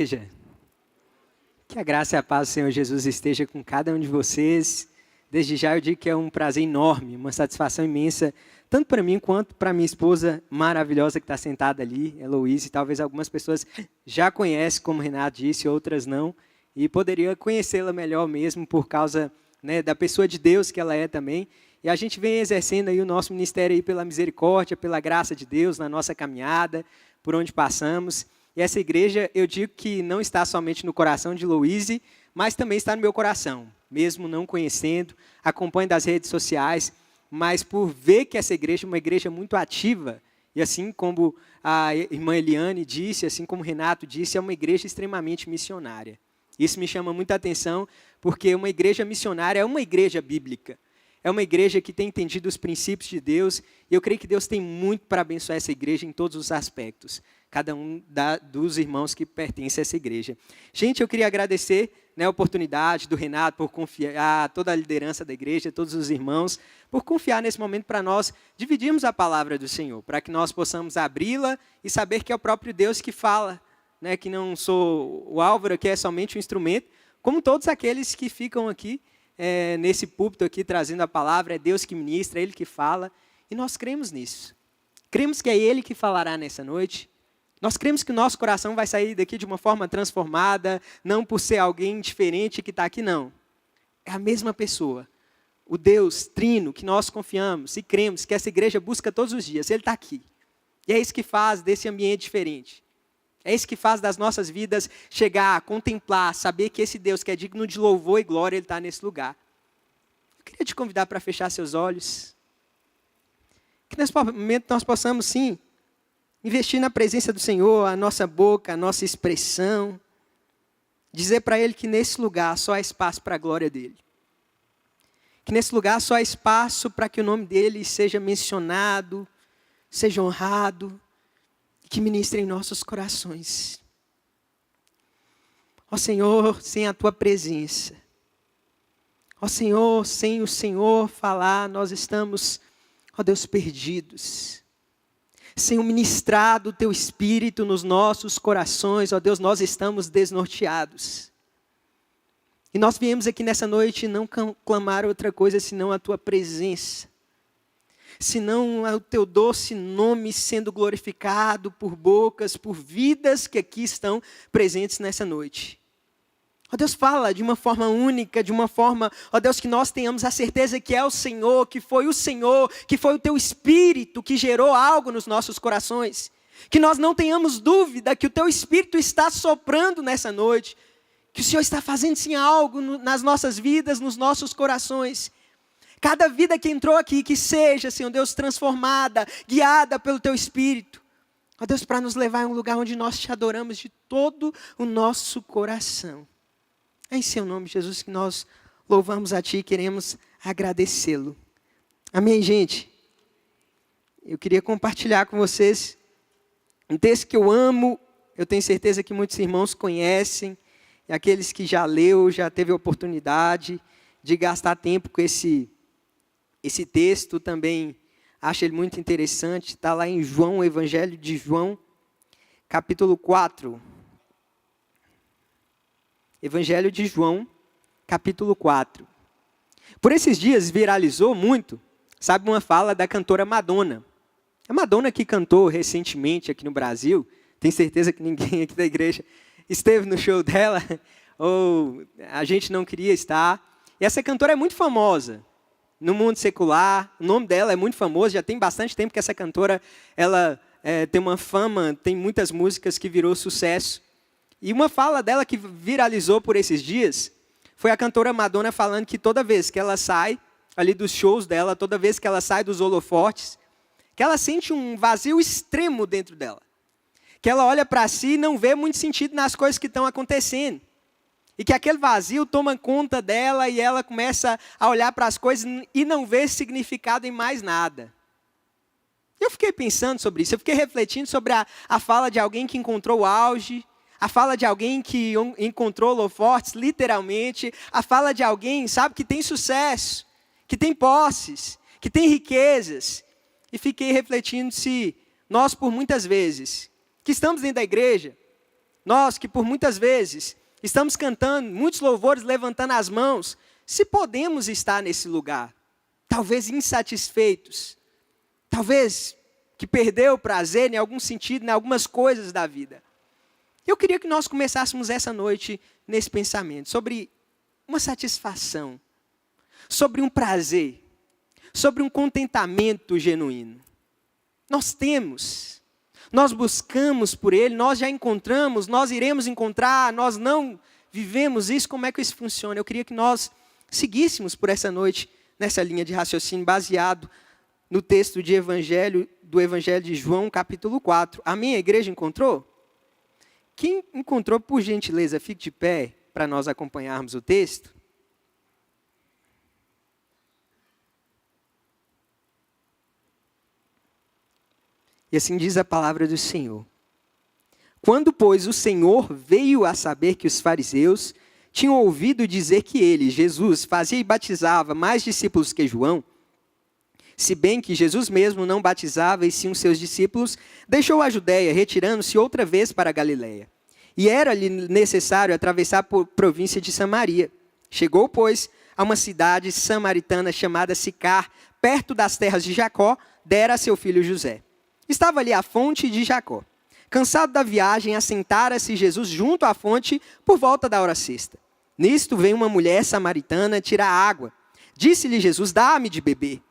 Igreja, que a graça e a paz do Senhor Jesus esteja com cada um de vocês. Desde já eu digo que é um prazer enorme, uma satisfação imensa, tanto para mim quanto para minha esposa maravilhosa que está sentada ali, Heloísa. Talvez algumas pessoas já conhecem, como o Renato disse, outras não. E poderia conhecê-la melhor mesmo por causa, da pessoa de Deus que ela é também. E a gente vem exercendo aí o nosso ministério aí pela misericórdia, pela graça de Deus na nossa caminhada, por onde passamos. E essa igreja, eu digo que não está somente no coração de Heloísa, mas também está no meu coração. Mesmo não conhecendo, acompanho das redes sociais, mas por ver que essa igreja é uma igreja muito ativa, e assim como a irmã Eliane disse, assim como o Renato disse, é uma igreja extremamente missionária. Isso me chama muita atenção, porque uma igreja missionária é uma igreja bíblica. É uma igreja que tem entendido os princípios de Deus, e eu creio que Deus tem muito para abençoar essa igreja em todos os aspectos. Cada um dos irmãos que pertencem a essa igreja. Gente, eu queria agradecer a oportunidade do Renato por confiar, toda a liderança da igreja, todos os irmãos, por confiar nesse momento para nós dividirmos a palavra do Senhor, para que nós possamos abri-la e saber que é o próprio Deus que fala, que não sou o Álvaro, que é somente um instrumento, como todos aqueles que ficam aqui, nesse púlpito aqui, trazendo a palavra, é Deus que ministra, é Ele que fala, e nós cremos nisso. Cremos que é Ele que falará nessa noite. Nós cremos que o nosso coração vai sair daqui de uma forma transformada, não por ser alguém diferente que está aqui, não. É a mesma pessoa. O Deus trino que nós confiamos e cremos que essa igreja busca todos os dias, Ele está aqui. E é isso que faz desse ambiente diferente. É isso que faz das nossas vidas chegar a contemplar, saber que esse Deus que é digno de louvor e glória, Ele está nesse lugar. Eu queria te convidar para fechar seus olhos. Que nesse momento nós possamos, sim, investir na presença do Senhor, a nossa boca, a nossa expressão. Dizer para Ele que nesse lugar só há espaço para a glória dEle. Que nesse lugar só há espaço para que o nome dEle seja mencionado, seja honrado, e que ministre em nossos corações. Ó Senhor, sem a Tua presença. Ó Senhor, sem o Senhor falar, nós estamos, ó Deus, perdidos. Sem o ministrar do Teu Espírito nos nossos corações, ó Deus, nós estamos desnorteados. E nós viemos aqui nessa noite não clamar outra coisa senão a Tua presença. Senão o Teu doce nome sendo glorificado por bocas, por vidas que aqui estão presentes nessa noite. Ó Deus, fala de uma forma única, de uma forma, ó Deus, que nós tenhamos a certeza que é o Senhor, que foi o Teu Espírito que gerou algo nos nossos corações. Que nós não tenhamos dúvida que o Teu Espírito está soprando nessa noite. Que o Senhor está fazendo sim algo nas nossas vidas, nos nossos corações. Cada vida que entrou aqui, que seja, Senhor Deus, transformada, guiada pelo Teu Espírito. Ó Deus, para nos levar a um lugar onde nós Te adoramos de todo o nosso coração. É em Seu nome, Jesus, que nós louvamos a Ti e queremos agradecê-lo. Amém, gente? Eu queria compartilhar com vocês um texto que eu amo, eu tenho certeza que muitos irmãos conhecem, e aqueles que já leu, já teve a oportunidade de gastar tempo com esse texto, também acho ele muito interessante, está lá em João, o Evangelho de João, capítulo 4. Evangelho de João, capítulo 4. Por esses dias viralizou muito, sabe, uma fala da cantora Madonna. A Madonna que cantou recentemente aqui no Brasil, tenho certeza que ninguém aqui da igreja esteve no show dela, ou a gente não queria estar. E essa cantora é muito famosa no mundo secular, o nome dela é muito famoso, já tem bastante tempo que essa cantora ela, tem uma fama, tem muitas músicas que virou sucesso. E uma fala dela que viralizou por esses dias foi a cantora Madonna falando que toda vez que ela sai ali dos shows dela, toda vez que ela sai dos holofotes, que ela sente um vazio extremo dentro dela. Que ela olha para si e não vê muito sentido nas coisas que estão acontecendo. E que aquele vazio toma conta dela e ela começa a olhar para as coisas e não vê significado em mais nada. Eu fiquei pensando sobre isso, eu fiquei refletindo sobre a fala de alguém que encontrou o auge, a fala de alguém que encontrou holofotes, literalmente. A fala de alguém, sabe, que tem sucesso, que tem posses, que tem riquezas. E fiquei refletindo se nós, por muitas vezes, que estamos dentro da igreja, nós que por muitas vezes estamos cantando, muitos louvores levantando as mãos, se podemos estar nesse lugar, talvez insatisfeitos, talvez que perdeu o prazer em algum sentido, em algumas coisas da vida. Eu queria que nós começássemos essa noite nesse pensamento, sobre uma satisfação, sobre um prazer, sobre um contentamento genuíno. Nós temos, nós buscamos por ele, nós já encontramos, nós iremos encontrar, nós não vivemos isso, como é que isso funciona? Eu queria que nós seguíssemos por essa noite nessa linha de raciocínio baseado no texto do Evangelho de João, capítulo 4. A minha igreja encontrou? Quem encontrou, por gentileza, fique de pé para nós acompanharmos o texto. E assim diz a palavra do Senhor. Quando, pois, o Senhor veio a saber que os fariseus tinham ouvido dizer que ele, Jesus, fazia e batizava mais discípulos que João, se bem que Jesus mesmo não batizava e sim os seus discípulos, deixou a Judéia, retirando-se outra vez para a Galiléia. E era-lhe necessário atravessar por província de Samaria. Chegou, pois, a uma cidade samaritana chamada Sicar, perto das terras de Jacó, dera a seu filho José. Estava ali a fonte de Jacó. Cansado da viagem, assentara-se Jesus junto à fonte por volta da hora sexta. Nisto veio uma mulher samaritana tirar água. Disse-lhe Jesus, dá-me de beber,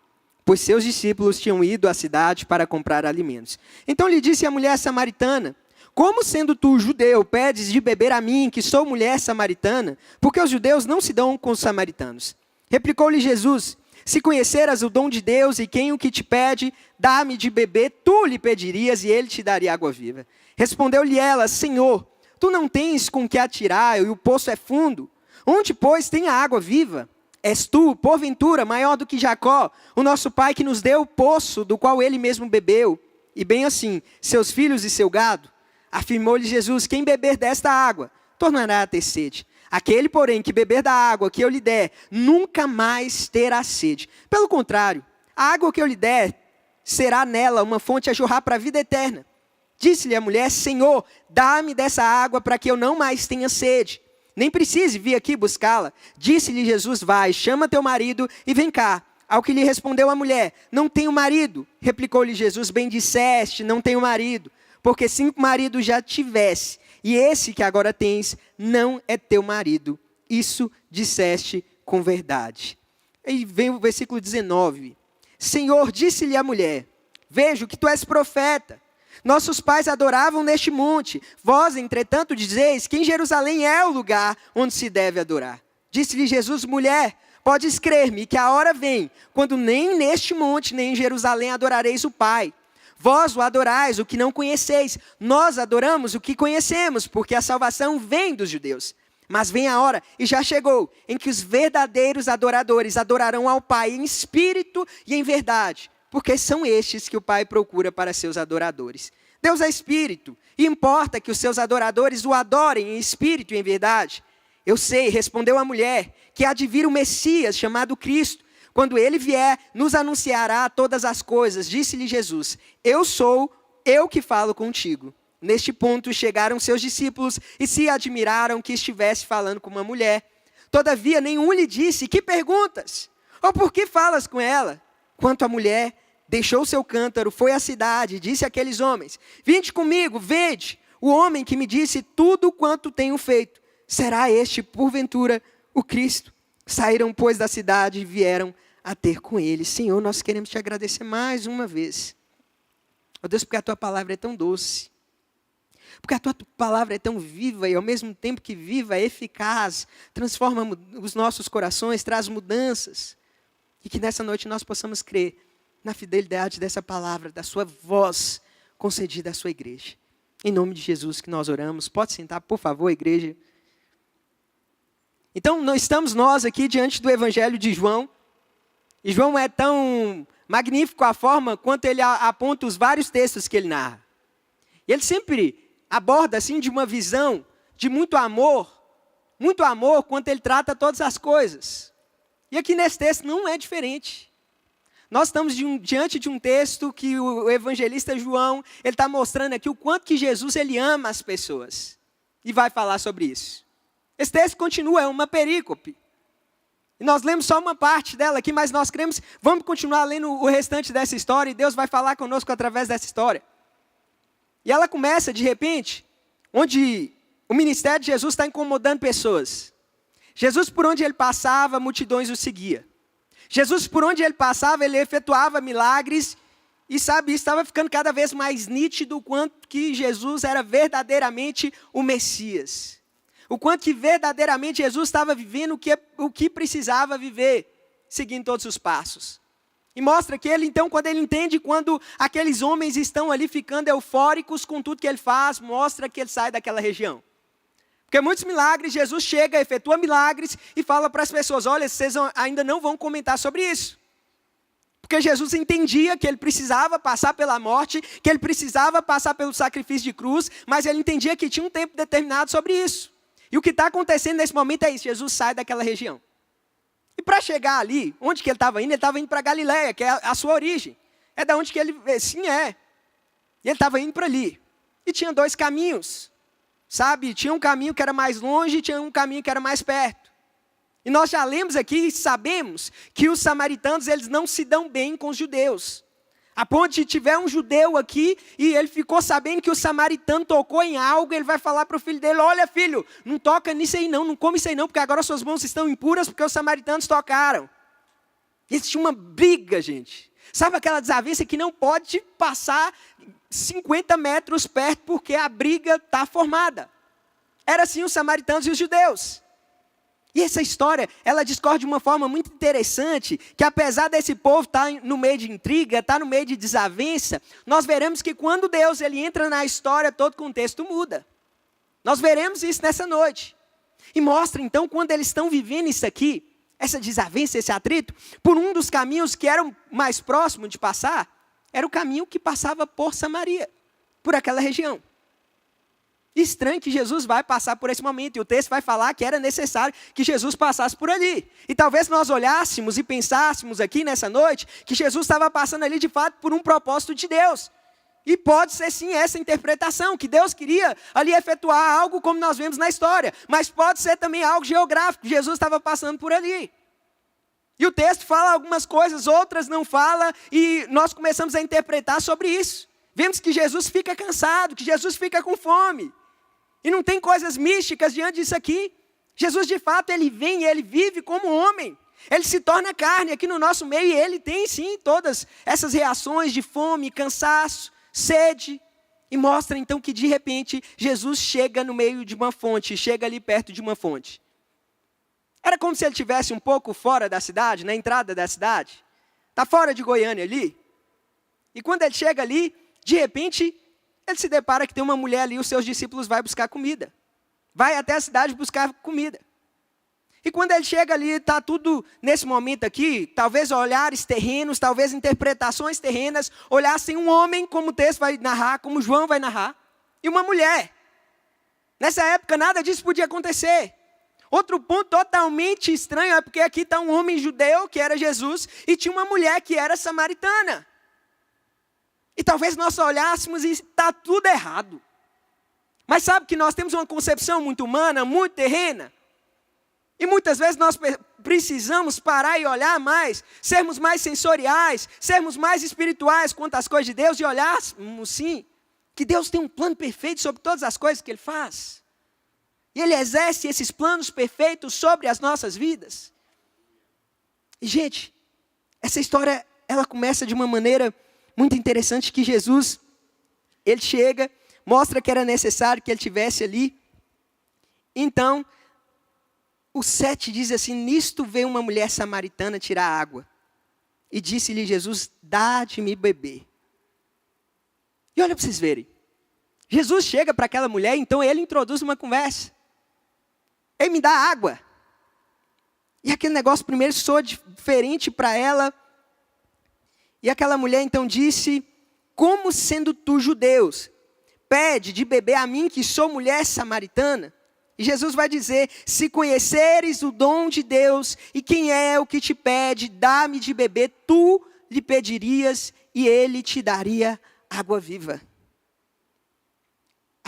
pois seus discípulos tinham ido à cidade para comprar alimentos. Então lhe disse a mulher samaritana, como sendo tu judeu, pedes de beber a mim, que sou mulher samaritana? Porque os judeus não se dão com os samaritanos. Replicou-lhe Jesus, se conheceras o dom de Deus e quem o que te pede, dá-me de beber, tu lhe pedirias e ele te daria água viva. Respondeu-lhe ela, Senhor, tu não tens com que atirar e o poço é fundo. Onde, pois, tem a água viva? És tu, porventura, maior do que Jacó, o nosso pai que nos deu o poço do qual ele mesmo bebeu, e bem assim, seus filhos e seu gado? Afirmou-lhe Jesus, quem beber desta água, tornará a ter sede. Aquele, porém, que beber da água que eu lhe der, nunca mais terá sede. Pelo contrário, a água que eu lhe der, será nela uma fonte a jorrar para a vida eterna. Disse-lhe a mulher, Senhor, dá-me dessa água para que eu não mais tenha sede. Nem precise vir aqui buscá-la. Disse-lhe Jesus, vai, chama teu marido e vem cá. Ao que lhe respondeu a mulher, não tenho marido. Replicou-lhe Jesus, bem disseste, não tenho marido. Porque 5 maridos já tivesse, e esse que agora tens não é teu marido. Isso disseste com verdade. Aí vem o versículo 19. Senhor, disse-lhe a mulher, vejo que tu és profeta. Nossos pais adoravam neste monte. Vós, entretanto, dizeis que em Jerusalém é o lugar onde se deve adorar. Disse-lhe Jesus, mulher, podes crer-me que a hora vem, quando nem neste monte, nem em Jerusalém adorareis o Pai. Vós o adorais, o que não conheceis. Nós adoramos o que conhecemos, porque a salvação vem dos judeus. Mas vem a hora, e já chegou, em que os verdadeiros adoradores adorarão ao Pai em espírito e em verdade. Porque são estes que o Pai procura para seus adoradores. Deus é espírito, e importa que os seus adoradores o adorem em espírito e em verdade. Eu sei, respondeu a mulher, que há de vir o Messias, chamado Cristo. Quando ele vier, nos anunciará todas as coisas. Disse-lhe Jesus, eu sou eu que falo contigo. Neste ponto chegaram seus discípulos e se admiraram que estivesse falando com uma mulher. Todavia nenhum lhe disse, que perguntas? Ou por que falas com ela? Quanto à mulher, deixou seu cântaro, foi à cidade e disse àqueles homens, vinde comigo, vede, o homem que me disse tudo quanto tenho feito. Será este, porventura, o Cristo? Saíram, pois, da cidade e vieram a ter com ele. Senhor, nós queremos te agradecer mais uma vez. Ó Deus, porque a tua palavra é tão doce. Porque a tua palavra é tão viva e ao mesmo tempo que viva, é eficaz, transforma os nossos corações, traz mudanças. E que nessa noite nós possamos crer na fidelidade dessa palavra, da sua voz concedida à sua igreja. Em nome de Jesus que nós oramos. Pode sentar, por favor, igreja. Então, nós estamos aqui diante do Evangelho de João. E João é tão magnífico a forma quanto ele aponta os vários textos que ele narra. E ele sempre aborda assim de uma visão de muito amor quanto ele trata todas as coisas. E aqui nesse texto não é diferente. Nós estamos diante de um texto que o evangelista João, ele está mostrando aqui o quanto que Jesus ele ama as pessoas. e vai falar sobre isso. Esse texto continua, é uma perícope. E nós lemos só uma parte dela aqui, mas nós queremos, vamos continuar lendo o restante dessa história, e Deus vai falar conosco através dessa história. E ela começa, de repente, onde o ministério de Jesus está incomodando pessoas. Jesus, por onde ele passava, multidões o seguia. Jesus, por onde ele passava, ele efetuava milagres, e sabe, estava ficando cada vez mais nítido o quanto que Jesus era verdadeiramente o Messias. O quanto que verdadeiramente Jesus estava vivendo o que precisava viver, seguindo todos os passos. E mostra que ele, então, quando ele entende quando aqueles homens estão ali ficando eufóricos com tudo que ele faz, mostra que ele sai daquela região. Porque muitos milagres, Jesus chega, efetua milagres e fala para as pessoas, olha, vocês ainda não vão comentar sobre isso. Porque Jesus entendia que ele precisava passar pela morte, que ele precisava passar pelo sacrifício de cruz, mas ele entendia que tinha um tempo determinado sobre isso. E o que está acontecendo nesse momento é isso, Jesus sai daquela região. E para chegar ali, onde que ele estava indo para Galileia, que é a sua origem. É da onde que ele, sim é. E ele estava indo para ali. E tinha dois caminhos. Sabe, tinha um caminho que era mais longe e tinha um caminho que era mais perto. E nós já lemos aqui e sabemos que os samaritanos, eles não se dão bem com os judeus. A ponto de tiver um judeu aqui e ele ficou sabendo que o samaritano tocou em algo, ele vai falar para o filho dele, olha filho, não toca nisso aí não come isso aí não, porque agora suas mãos estão impuras porque os samaritanos tocaram. Existe uma briga, gente. Sabe aquela desavença que não pode passar 50 metros perto porque a briga está formada. Era assim os samaritanos e os judeus. E essa história, ela discorre de uma forma muito interessante, que apesar desse povo estar no meio de intriga, estar no meio de desavença, nós veremos que quando Deus ele entra na história, todo o contexto muda. Nós veremos isso nessa noite. E mostra então, quando eles estão vivendo isso aqui, essa desavença, esse atrito, por um dos caminhos que eram mais próximos de passar, era o caminho que passava por Samaria, por aquela região. Estranho que Jesus vai passar por esse momento, e o texto vai falar que era necessário que Jesus passasse por ali. E talvez nós olhássemos e pensássemos aqui nessa noite, que Jesus estava passando ali de fato por um propósito de Deus. E pode ser sim essa interpretação, que Deus queria ali efetuar algo como nós vemos na história. Mas pode ser também algo geográfico, Jesus estava passando por ali. E o texto fala algumas coisas, outras não fala, e nós começamos a interpretar sobre isso. Vemos que Jesus fica cansado, que Jesus fica com fome. E não tem coisas místicas diante disso aqui. Jesus de fato, ele vem e ele vive como homem. Ele se torna carne aqui no nosso meio e ele tem sim todas essas reações de fome, cansaço, sede. E mostra então que de repente Jesus chega no meio de uma fonte, chega ali perto de uma fonte. Era como se ele estivesse um pouco fora da cidade, na entrada da cidade. Está fora de Goiânia ali. E quando ele chega ali, de repente, ele se depara que tem uma mulher ali, os seus discípulos vão buscar comida. Vai até a cidade buscar comida. E quando ele chega ali, está tudo nesse momento aqui, talvez olhares terrenos, talvez interpretações terrenas, olhassem um homem, como o texto vai narrar, como João vai narrar, e uma mulher. Nessa época nada disso podia acontecer. Outro ponto totalmente estranho é porque aqui está um homem judeu, que era Jesus, e tinha uma mulher que era samaritana. E talvez nós olhássemos e está tudo errado. Mas sabe que nós temos uma concepção muito humana, muito terrena? E muitas vezes nós precisamos parar e olhar mais, sermos mais sensoriais, sermos mais espirituais quanto às coisas de Deus e olharmos sim, que Deus tem um plano perfeito sobre todas as coisas que Ele faz. E Ele exerce esses planos perfeitos sobre as nossas vidas. E gente, essa história, ela começa de uma maneira muito interessante, que Jesus, ele chega, mostra que era necessário que ele estivesse ali. Então, o 7 diz assim, nisto veio uma mulher samaritana tirar água. E disse-lhe Jesus, dá-me beber. E olha para vocês verem. Jesus chega para aquela mulher, então ele introduz uma conversa. Ele me dá água. E aquele negócio primeiro soa diferente para ela. E aquela mulher então disse, como sendo tu judeus, pede de beber a mim que sou mulher samaritana? E Jesus vai dizer, se conheceres o dom de Deus, e quem é o que te pede, dá-me de beber, tu lhe pedirias, e ele te daria água viva.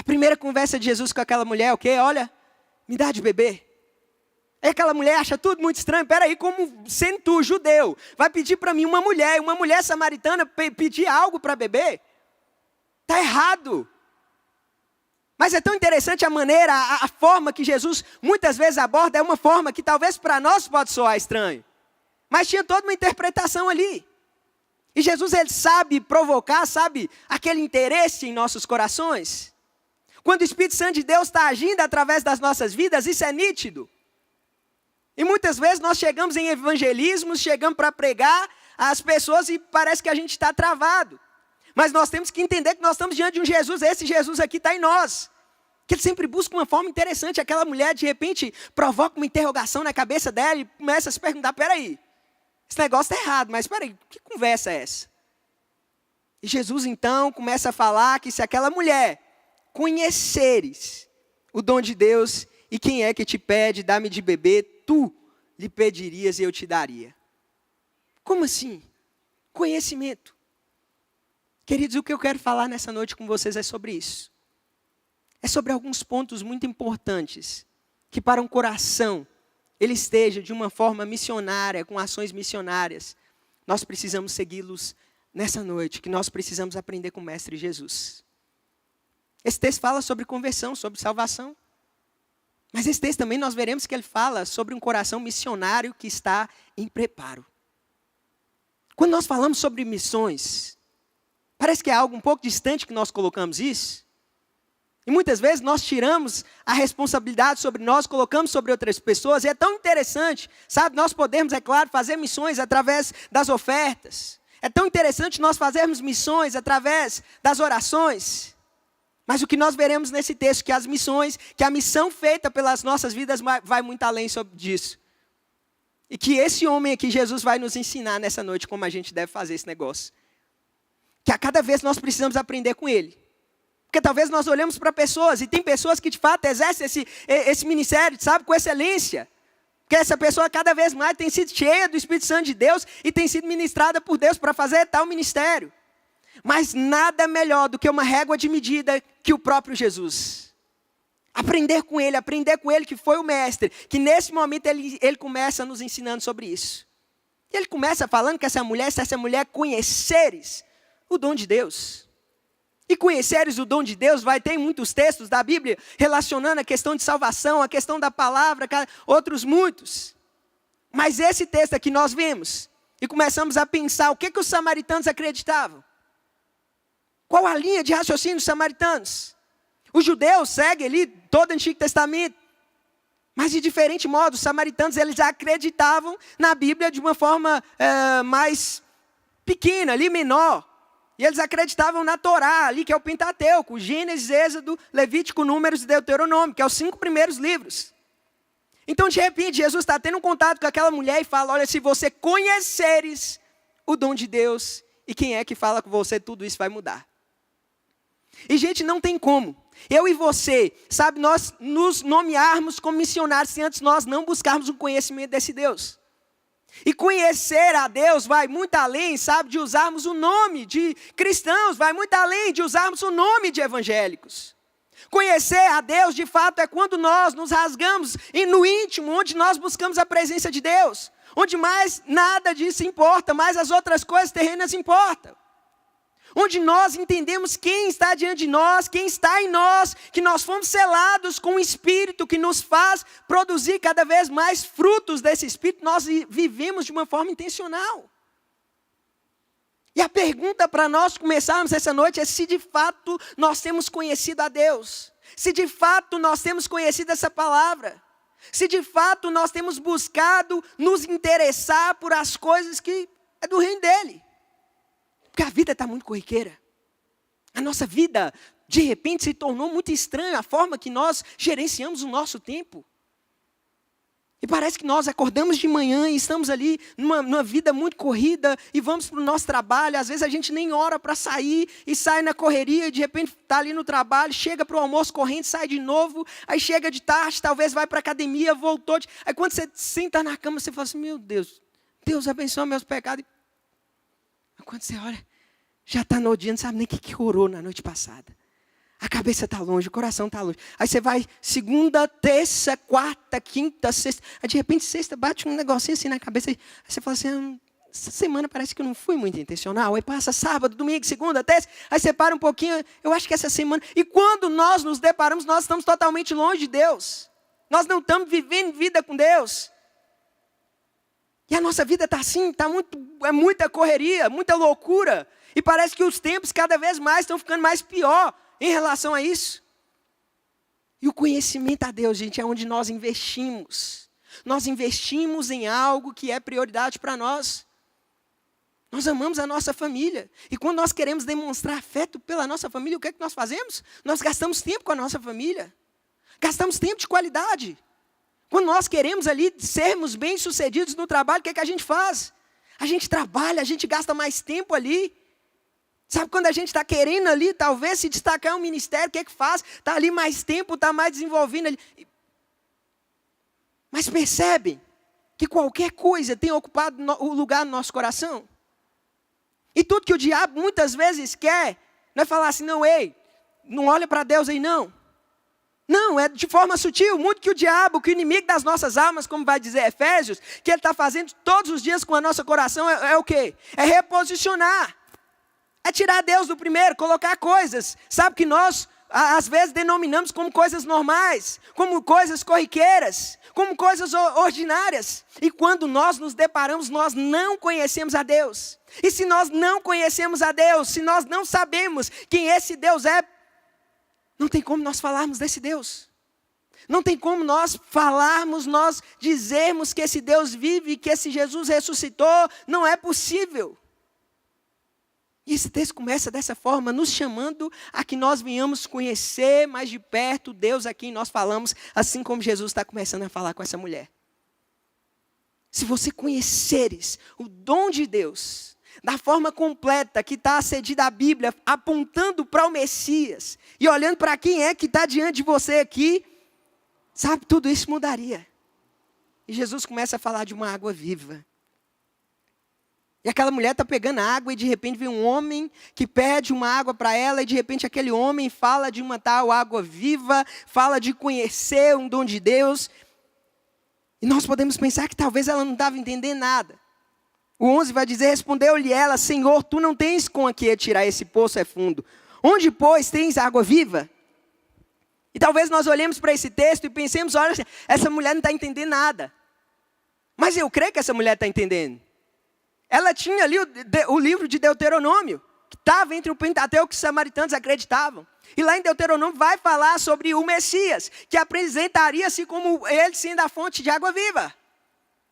A primeira conversa de Jesus com aquela mulher é o quê? Olha, me dá de beber. Aí aquela mulher acha tudo muito estranho. Peraí, como sendo tu, judeu, vai pedir para mim uma mulher samaritana pedir algo para beber? Está errado. Mas é tão interessante a maneira, a forma que Jesus muitas vezes aborda, é uma forma que talvez para nós pode soar estranho. Mas tinha toda uma interpretação ali. E Jesus, ele sabe provocar, sabe, aquele interesse em nossos corações. Quando o Espírito Santo de Deus está agindo através das nossas vidas, isso é nítido. E muitas vezes nós chegamos em evangelismo, chegamos para pregar às pessoas e parece que a gente está travado. Mas nós temos que entender que nós estamos diante de um Jesus, esse Jesus aqui está em nós. Que ele sempre busca uma forma interessante. Aquela mulher, de repente, provoca uma interrogação na cabeça dela e começa a se perguntar, peraí, esse negócio está errado, mas peraí, que conversa é essa? E Jesus, então, começa a falar que se aquela mulher conheceres o dom de Deus e quem é que te pede, dá-me de beber, tu lhe pedirias e eu te daria. Como assim? Conhecimento. Queridos, o que eu quero falar nessa noite com vocês é sobre isso. É sobre alguns pontos muito importantes, que para um coração, ele esteja de uma forma missionária, com ações missionárias, nós precisamos segui-los nessa noite, que nós precisamos aprender com o Mestre Jesus. Esse texto fala sobre conversão, sobre salvação. Mas esse texto também nós veremos que ele fala sobre um coração missionário que está em preparo. Quando nós falamos sobre missões, parece que é algo um pouco distante que nós colocamos isso. E muitas vezes nós tiramos a responsabilidade sobre nós, colocamos sobre outras pessoas. E é tão interessante, sabe, nós podemos, é claro, fazer missões através das ofertas. É tão interessante nós fazermos missões através das orações. Mas o que nós veremos nesse texto, que as missões, que a missão feita pelas nossas vidas vai muito além disso. E que esse homem aqui, Jesus, vai nos ensinar nessa noite como a gente deve fazer esse negócio. Que a cada vez nós precisamos aprender com ele. Porque talvez nós olhamos para pessoas, e tem pessoas que de fato exercem esse ministério, sabe, com excelência. Porque essa pessoa cada vez mais tem sido cheia do Espírito Santo de Deus e tem sido ministrada por Deus para fazer tal ministério. Mas nada melhor do que uma régua de medida que o próprio Jesus. Aprender com ele que foi o mestre, que nesse momento ele começa nos ensinando sobre isso. E ele começa falando que se essa mulher conheceres o dom de Deus. E conheceres o dom de Deus, vai ter muitos textos da Bíblia relacionando a questão de salvação, a questão da palavra, outros muitos. Mas esse texto aqui nós vemos e começamos a pensar o que os samaritanos acreditavam. Qual a linha de raciocínio dos samaritanos? Os judeus seguem ali todo o Antigo Testamento. Mas de diferente modo, os samaritanos eles acreditavam na Bíblia de uma forma mais pequena, ali menor. E eles acreditavam na Torá, ali que é o Pentateuco, Gênesis, Êxodo, Levítico, Números e Deuteronômio, que é os 5 primeiros livros. Então, de repente, Jesus está tendo um contato com aquela mulher e fala, olha, se você conheceres o dom de Deus, e quem é que fala com você, tudo isso vai mudar. E, gente, não tem como. Eu e você, sabe, nós nos nomearmos como missionários se antes nós não buscarmos um conhecimento desse Deus. E conhecer a Deus vai muito além, sabe, de usarmos o nome de cristãos, vai muito além de usarmos o nome de evangélicos. Conhecer a Deus, de fato, é quando nós nos rasgamos no íntimo, onde nós buscamos a presença de Deus. Onde mais nada disso importa, mais as outras coisas terrenas importam. Onde nós entendemos quem está diante de nós, quem está em nós, que nós fomos selados com o Espírito que nos faz produzir cada vez mais frutos desse Espírito, nós vivemos de uma forma intencional. E a pergunta para nós começarmos essa noite é se de fato nós temos conhecido a Deus, se de fato nós temos conhecido essa palavra, se de fato nós temos buscado nos interessar por as coisas que é do reino dele. Porque a vida está muito corriqueira. A nossa vida, de repente, se tornou muito estranha a forma que nós gerenciamos o nosso tempo. E parece que nós acordamos de manhã e estamos ali numa vida muito corrida e vamos para o nosso trabalho. Às vezes a gente nem ora para sair e sai na correria e de repente está ali no trabalho, chega para o almoço correndo, sai de novo, aí chega de tarde, talvez vai para a academia, voltou. Aí quando você senta na cama, você fala assim, meu Deus, Deus abençoa meus pecados. Quando você olha, já está no dia, não sabe nem o que orou na noite passada. A cabeça está longe, o coração está longe. Aí você vai segunda, terça, quarta, quinta, sexta. Aí de repente sexta bate um negocinho assim na cabeça. Aí você fala assim, essa semana parece que eu não fui muito intencional. Aí passa sábado, domingo, segunda, terça. Aí você para um pouquinho, eu acho que essa semana... E quando nós nos deparamos, nós estamos totalmente longe de Deus. Nós não estamos vivendo vida com Deus. E a nossa vida está assim, é muita correria, muita loucura. E parece que os tempos cada vez mais estão ficando mais pior em relação a isso. E o conhecimento a Deus, gente, é onde nós investimos. Nós investimos em algo que é prioridade para nós. Nós amamos a nossa família. E quando nós queremos demonstrar afeto pela nossa família, o que é que nós fazemos? Nós gastamos tempo com a nossa família. Gastamos tempo de qualidade. Quando nós queremos ali sermos bem-sucedidos no trabalho, o que é que a gente faz? A gente trabalha, a gente gasta mais tempo ali. Sabe quando a gente está querendo ali, talvez, se destacar em um ministério, o que é que faz? Está ali mais tempo, está mais desenvolvendo ali. Mas percebem que qualquer coisa tem ocupado o lugar no nosso coração? E tudo que o diabo muitas vezes quer, não é falar assim, não, ei, não olha para Deus aí não. Não, é de forma sutil, muito que o diabo, que o inimigo das nossas almas, como vai dizer Efésios, que ele está fazendo todos os dias com o nosso coração, é o quê? É reposicionar. É tirar Deus do primeiro, colocar coisas, sabe, que nós, às vezes, denominamos como coisas normais, como coisas corriqueiras, como coisas ordinárias. E quando nós nos deparamos, nós não conhecemos a Deus. E se nós não conhecemos a Deus, se nós não sabemos quem esse Deus é, não tem como nós falarmos desse Deus. Não tem como nós falarmos, nós dizermos que esse Deus vive, que esse Jesus ressuscitou. Não é possível. E esse texto começa dessa forma, nos chamando a que nós venhamos conhecer mais de perto Deus a quem nós falamos, assim como Jesus está começando a falar com essa mulher. Se você conheceres o dom de Deus, da forma completa que está acedida a Bíblia, apontando para o Messias, e olhando para quem é que está diante de você aqui, sabe, tudo isso mudaria. E Jesus começa a falar de uma água viva. E aquela mulher está pegando água e de repente vem um homem que pede uma água para ela, e de repente aquele homem fala de uma tal água viva, fala de conhecer um dom de Deus. E nós podemos pensar que talvez ela não estava entendendo nada. O 11 vai dizer, respondeu-lhe ela, Senhor, tu não tens com que tirar, esse poço é fundo. Onde, pois, tens água viva? E talvez nós olhemos para esse texto e pensemos, olha, essa mulher não está entendendo nada. Mas eu creio que essa mulher está entendendo. Ela tinha ali o livro de Deuteronômio, que estava entre o Pentateuco que os samaritanos acreditavam. E lá em Deuteronômio vai falar sobre o Messias, que apresentaria-se como ele sendo a fonte de água viva.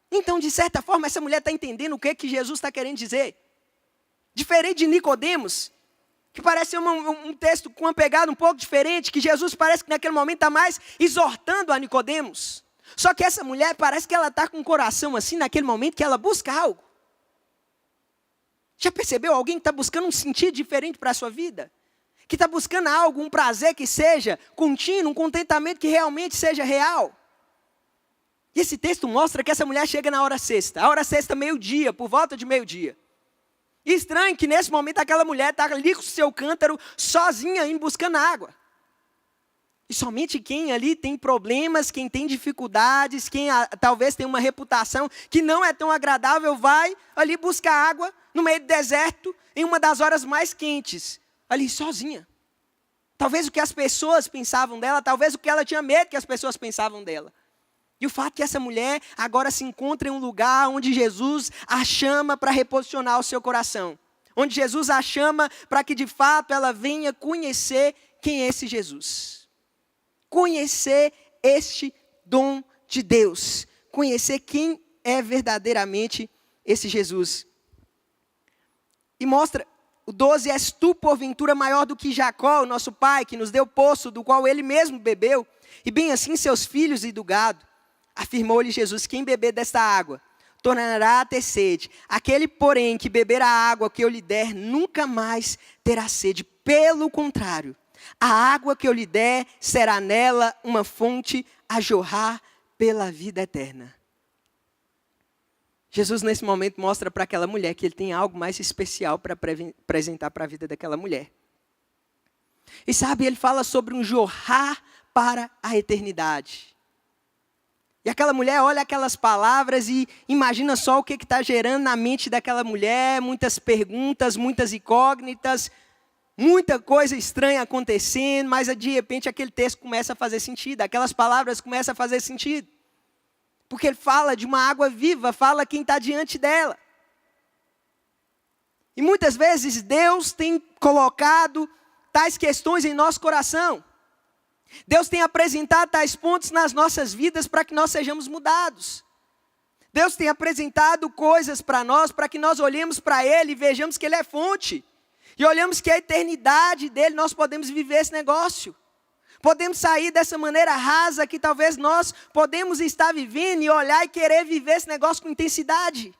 Então, de certa forma, essa mulher está entendendo o que Jesus está querendo dizer. Diferente de Nicodemos, que parece um texto com uma pegada um pouco diferente, que Jesus parece que naquele momento está mais exortando a Nicodemos. Só que essa mulher parece que ela está com o coração assim, naquele momento que ela busca algo. Já percebeu alguém que está buscando um sentido diferente para a sua vida? Que está buscando algo, um prazer que seja contínuo, um contentamento que realmente seja real? E esse texto mostra que essa mulher chega na hora sexta. A hora sexta, meio-dia, por volta de meio-dia. E estranho que nesse momento aquela mulher está ali com o seu cântaro, sozinha, indo buscando água. E somente quem ali tem problemas, quem tem dificuldades, quem talvez tem uma reputação que não é tão agradável, vai ali buscar água no meio do deserto, em uma das horas mais quentes, ali sozinha. Talvez o que as pessoas pensavam dela, talvez o que ela tinha medo que as pessoas pensavam dela. E o fato que essa mulher agora se encontra em um lugar onde Jesus a chama para reposicionar o seu coração. Onde Jesus a chama para que de fato ela venha conhecer quem é esse Jesus. Conhecer este dom de Deus. Conhecer quem é verdadeiramente esse Jesus. E mostra, o 12, és tu porventura maior do que Jacó, o nosso pai, que nos deu poço, do qual ele mesmo bebeu, e bem assim seus filhos e do gado. Afirmou-lhe Jesus, quem beber desta água, tornará a ter sede. Aquele, porém, que beber a água que eu lhe der, nunca mais terá sede. Pelo contrário, a água que eu lhe der, será nela uma fonte a jorrar pela vida eterna. Jesus, nesse momento, mostra para aquela mulher que ele tem algo mais especial para apresentar para a vida daquela mulher. E sabe, ele fala sobre um jorrar para a eternidade. E aquela mulher olha aquelas palavras e imagina só o que está gerando na mente daquela mulher, muitas perguntas, muitas incógnitas, muita coisa estranha acontecendo, mas de repente aquele texto começa a fazer sentido, aquelas palavras começam a fazer sentido. Porque ele fala de uma água viva, fala quem está diante dela. E muitas vezes Deus tem colocado tais questões em nosso coração. Deus tem apresentado tais pontos nas nossas vidas para que nós sejamos mudados. Deus tem apresentado coisas para nós, para que nós olhemos para Ele e vejamos que Ele é fonte. E olhamos que a eternidade dEle, nós podemos viver esse negócio. Podemos sair dessa maneira rasa que talvez nós podemos estar vivendo e olhar e querer viver esse negócio com intensidade.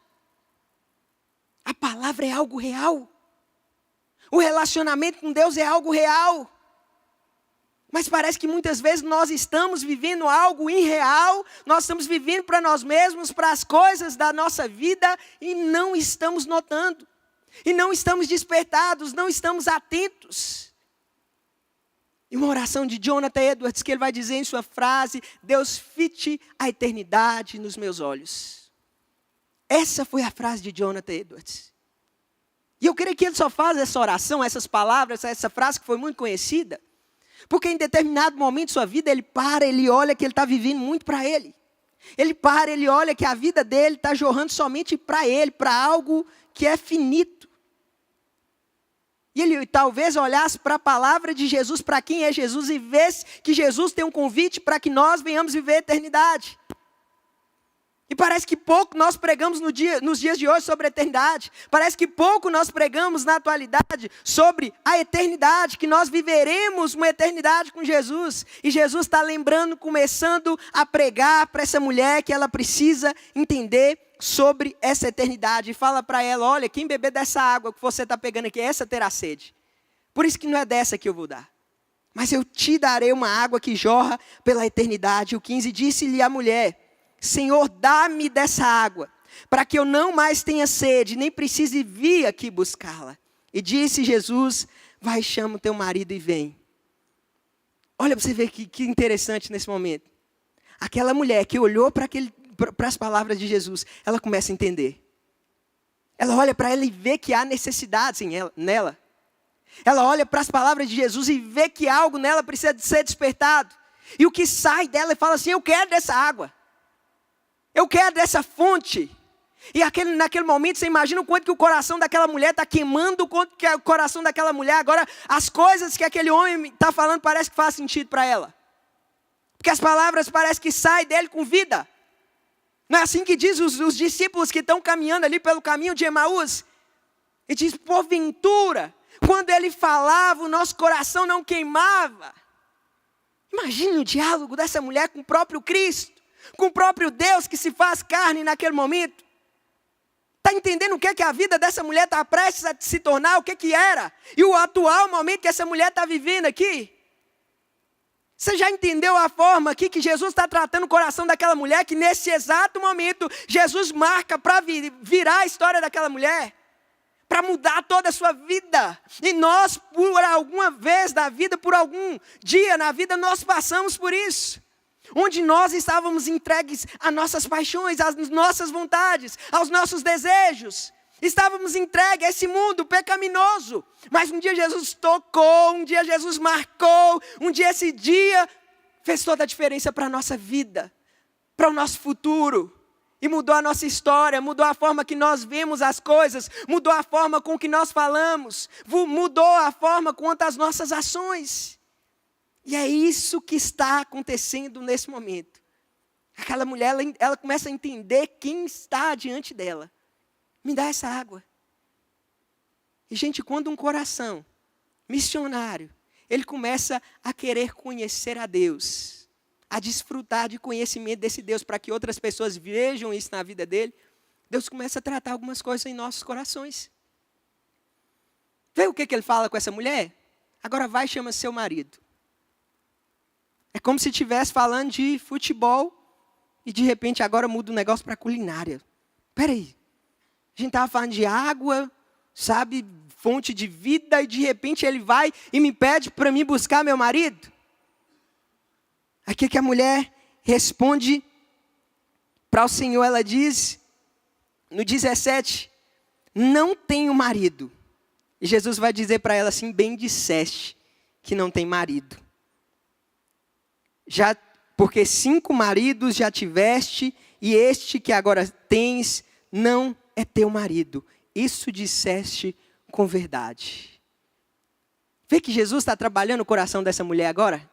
A palavra é algo real. O relacionamento com Deus é algo real. Mas parece que muitas vezes nós estamos vivendo algo irreal, nós estamos vivendo para nós mesmos, para as coisas da nossa vida e não estamos notando. E não estamos despertados, não estamos atentos. E uma oração de Jonathan Edwards que ele vai dizer em sua frase: Deus fite a eternidade nos meus olhos. Essa foi a frase de Jonathan Edwards. E eu creio que ele só faz essa oração, essas palavras, essa frase que foi muito conhecida, porque em determinado momento de sua vida, ele para, ele olha que ele está vivendo muito para ele. Ele para, ele olha que a vida dele está jorrando somente para ele, para algo que é finito. E ele talvez olhasse para a palavra de Jesus, para quem é Jesus, e vesse que Jesus tem um convite para que nós venhamos viver a eternidade. E parece que pouco nós pregamos nos dias de hoje sobre a eternidade. Parece que pouco nós pregamos na atualidade sobre a eternidade, que nós viveremos uma eternidade com Jesus. E Jesus está lembrando, começando a pregar para essa mulher que ela precisa entender sobre essa eternidade. E fala para ela: olha, quem beber dessa água que você está pegando aqui, essa terá sede. Por isso que não é dessa que eu vou dar. Mas eu te darei uma água que jorra pela eternidade. O 15, disse-lhe a mulher: Senhor, dá-me dessa água, para que eu não mais tenha sede, nem precise vir aqui buscá-la. E disse Jesus: vai, chama o teu marido e vem. Olha para você ver que interessante nesse momento. Aquela mulher que olhou para as palavras de Jesus, ela começa a entender. Ela olha para ela e vê que há necessidades nela. Ela olha para as palavras de Jesus e vê que algo nela precisa de ser despertado. E o que sai dela e fala assim: eu quero dessa água. Eu quero dessa fonte. E naquele momento, você imagina o quanto que o coração daquela mulher está queimando, o quanto que o coração daquela mulher, agora, as coisas que aquele homem está falando parece que faz sentido para ela. Porque as palavras parecem que saem dele com vida. Não é assim que diz os discípulos que estão caminhando ali pelo caminho de Emaús? E diz: porventura, quando ele falava, o nosso coração não queimava. Imagine o diálogo dessa mulher com o próprio Cristo. Com o próprio Deus que se faz carne naquele momento. Está entendendo o que é que a vida dessa mulher está prestes a se tornar, o que é que era? E o atual momento que essa mulher está vivendo aqui? Você já entendeu a forma aqui que Jesus está tratando o coração daquela mulher, que nesse exato momento Jesus marca para virar a história daquela mulher? Para mudar toda a sua vida. E nós, por alguma vez da vida, por algum dia na vida, nós passamos por isso. Onde nós estávamos entregues às nossas paixões, às nossas vontades, aos nossos desejos. Estávamos entregues a esse mundo pecaminoso. Mas um dia Jesus tocou, um dia Jesus marcou, um dia esse dia fez toda a diferença para a nossa vida, para o nosso futuro. E mudou a nossa história, mudou a forma que nós vemos as coisas, mudou a forma com que nós falamos, mudou a forma quanto às nossas ações. E é isso que está acontecendo nesse momento. Aquela mulher, ela começa a entender quem está diante dela. Me dá essa água. E, gente, quando um coração missionário, ele começa a querer conhecer a Deus, a desfrutar de conhecimento desse Deus, para que outras pessoas vejam isso na vida dele, Deus começa a tratar algumas coisas em nossos corações. Vê o que ele fala com essa mulher? Agora vai e chama seu marido. É como se estivesse falando de futebol e de repente agora muda o negócio para culinária. Espera aí, a gente estava falando de água, sabe, fonte de vida, e de repente ele vai e me pede para mim buscar meu marido? Aqui que a mulher responde para o Senhor, ela diz, no 17, não tenho marido. E Jesus vai dizer para ela assim, bem disseste que não tem marido. Porque 5 maridos já tiveste, e este que agora tens não é teu marido. Isso disseste com verdade. Vê que Jesus está trabalhando o coração dessa mulher agora?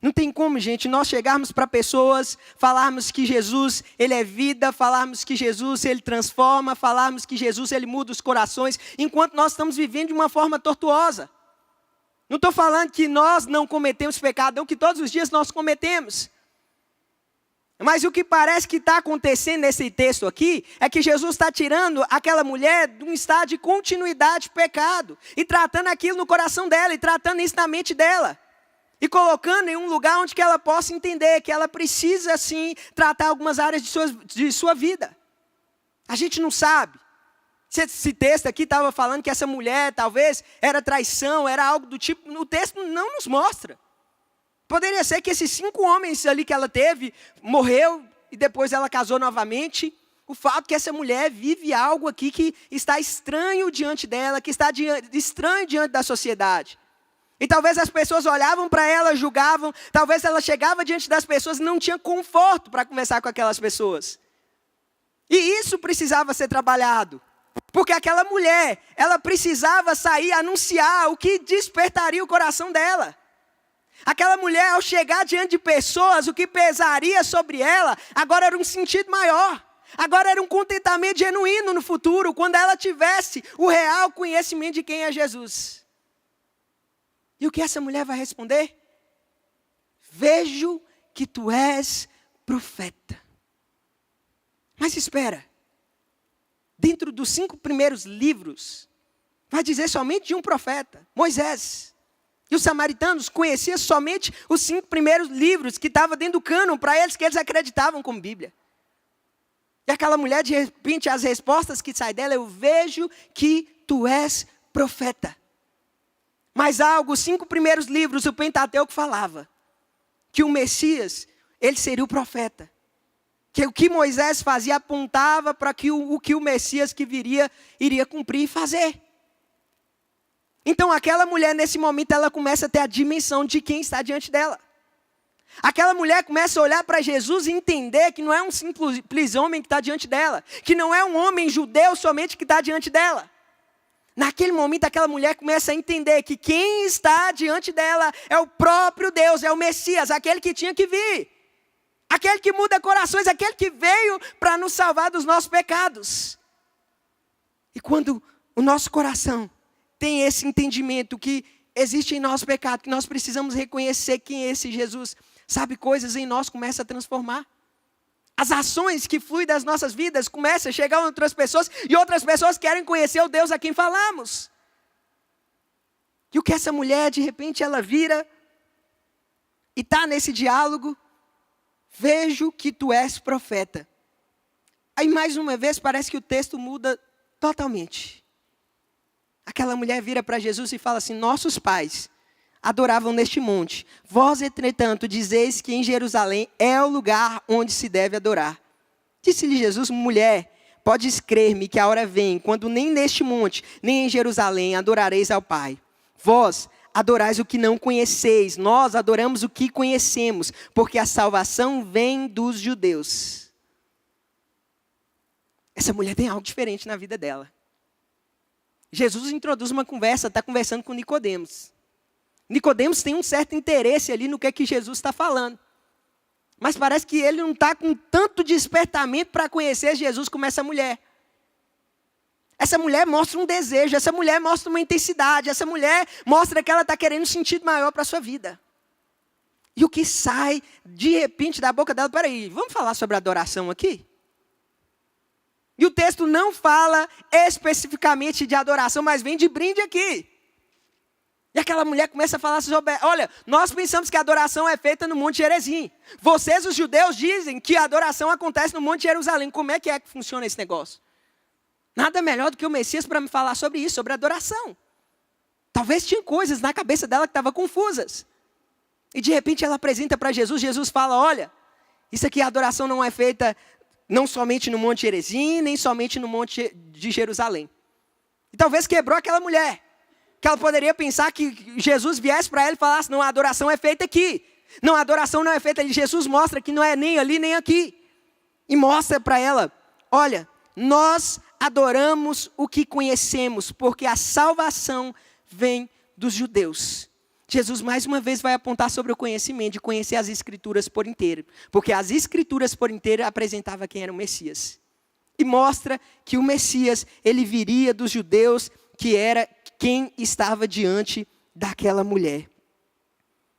Não tem como, gente, nós chegarmos para pessoas, falarmos que Jesus, ele é vida, falarmos que Jesus, ele transforma, falarmos que Jesus, ele muda os corações, enquanto nós estamos vivendo de uma forma tortuosa. Não estou falando que nós não cometemos pecado, não, que todos os dias nós cometemos. Mas o que parece que está acontecendo nesse texto aqui, é que Jesus está tirando aquela mulher de um estado de continuidade de pecado, e tratando aquilo no coração dela, e tratando isso na mente dela. E colocando em um lugar onde que ela possa entender que ela precisa, sim, tratar algumas áreas de sua vida. A gente não sabe. Se esse texto aqui estava falando que essa mulher, talvez, era traição, era algo do tipo, o texto não nos mostra. Poderia ser que esses 5 homens ali que ela teve, morreu, e depois ela casou novamente. O fato que essa mulher vive algo aqui que está estranho diante dela, que está estranho diante da sociedade. E talvez as pessoas olhavam para ela, julgavam, talvez ela chegava diante das pessoas e não tinha conforto para conversar com aquelas pessoas. E isso precisava ser trabalhado. Porque aquela mulher, ela precisava sair, anunciar o que despertaria o coração dela. Aquela mulher, ao chegar diante de pessoas, o que pesaria sobre ela, agora era um sentido maior. Agora era um contentamento genuíno no futuro, quando ela tivesse o real conhecimento de quem é Jesus. E o que essa mulher vai responder? Vejo que tu és profeta. Mas espera. Dentro dos 5 primeiros livros, vai dizer somente de um profeta, Moisés. E os samaritanos conheciam somente os 5 primeiros livros que estavam dentro do cânon para eles, que eles acreditavam como Bíblia. E aquela mulher, de repente, as respostas que saem dela, eu vejo que tu és profeta. Mas algo, os 5 primeiros livros, o Pentateuco falava que o Messias, ele seria o profeta. Que o que Moisés fazia apontava para que o que o Messias que viria, iria cumprir e fazer. Então aquela mulher, nesse momento, ela começa a ter a dimensão de quem está diante dela. Aquela mulher começa a olhar para Jesus e entender que não é um simples homem que está diante dela. Que não é um homem judeu somente que está diante dela. Naquele momento, aquela mulher começa a entender que quem está diante dela é o próprio Deus, é o Messias, aquele que tinha que vir. Aquele que muda corações, aquele que veio para nos salvar dos nossos pecados. E quando o nosso coração tem esse entendimento que existe em nosso pecado, que nós precisamos reconhecer quem é esse Jesus, sabe, coisas em nós começam a transformar. As ações que fluem das nossas vidas começam a chegar a outras pessoas, e outras pessoas querem conhecer o Deus a quem falamos. E o que essa mulher, de repente, ela vira e está nesse diálogo, vejo que tu és profeta. Aí mais uma vez parece que o texto muda totalmente. Aquela mulher vira para Jesus e fala assim, nossos pais adoravam neste monte. Vós, entretanto, dizeis que em Jerusalém é o lugar onde se deve adorar. Disse-lhe Jesus, mulher, podes crer-me que a hora vem, quando nem neste monte, nem em Jerusalém adorareis ao Pai. Vós adorais o que não conheceis, nós adoramos o que conhecemos, porque a salvação vem dos judeus. Essa mulher tem algo diferente na vida dela. Jesus introduz uma conversa, está conversando com Nicodemos. Nicodemos tem um certo interesse ali no que é que Jesus está falando. Mas parece que ele não está com tanto despertamento para conhecer Jesus como essa mulher. Essa mulher mostra um desejo, essa mulher mostra uma intensidade, essa mulher mostra que ela está querendo um sentido maior para a sua vida. E o que sai de repente da boca dela, peraí, vamos falar sobre adoração aqui? E o texto não fala especificamente de adoração, mas vem de brinde aqui. E aquela mulher começa a falar sobre, olha, nós pensamos que a adoração é feita no Monte Gerizim. Vocês, os judeus, dizem que a adoração acontece no Monte Jerusalém. Como é que funciona esse negócio? Nada melhor do que o Messias para me falar sobre isso, sobre adoração. Talvez tinha coisas na cabeça dela que estavam confusas. E de repente ela apresenta para Jesus, Jesus fala, olha, isso aqui a adoração não é feita não somente no Monte Gerizim, nem somente no Monte de Jerusalém. E talvez quebrou aquela mulher, que ela poderia pensar que Jesus viesse para ela e falasse, não, a adoração é feita aqui. Não, a adoração não é feita ali. Jesus mostra que não é nem ali, nem aqui. E mostra para ela, olha, nós adoramos o que conhecemos, porque a salvação vem dos judeus. Jesus mais uma vez vai apontar sobre o conhecimento, de conhecer as Escrituras por inteiro. Porque as Escrituras por inteiro apresentavam quem era o Messias. E mostra que o Messias, ele viria dos judeus, que era quem estava diante daquela mulher.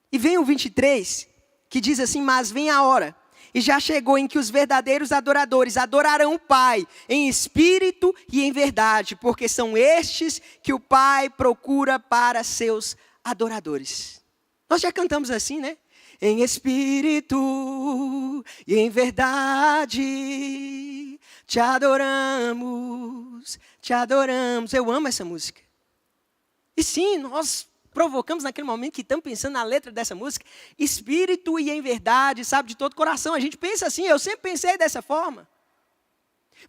E vem o 23, que diz assim, mas vem a hora, e já chegou em que os verdadeiros adoradores adorarão o Pai, em espírito e em verdade, porque são estes que o Pai procura para seus adoradores. Nós já cantamos assim, né? Em espírito e em verdade, te adoramos, te adoramos. Eu amo essa música. E sim, nós provocamos naquele momento que estamos pensando na letra dessa música, espírito e em verdade, sabe, de todo coração. A gente pensa assim, eu sempre pensei dessa forma.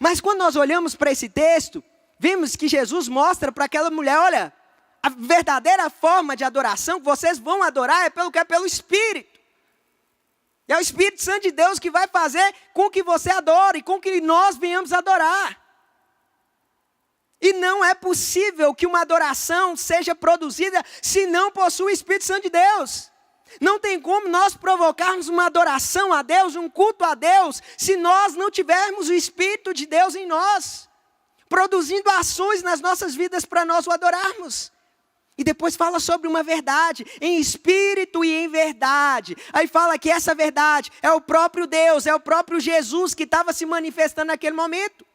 Mas quando nós olhamos para esse texto, vemos que Jesus mostra para aquela mulher, olha, a verdadeira forma de adoração que vocês vão adorar é pelo Espírito. É o Espírito Santo de Deus que vai fazer com que você adore, com que nós venhamos adorar. E não é possível que uma adoração seja produzida se não possui o Espírito Santo de Deus. Não tem como nós provocarmos uma adoração a Deus, um culto a Deus, se nós não tivermos o Espírito de Deus em nós, produzindo ações nas nossas vidas para nós o adorarmos. E depois fala sobre uma verdade, em espírito e em verdade. Aí fala que essa verdade é o próprio Deus, é o próprio Jesus que estava se manifestando naquele momento.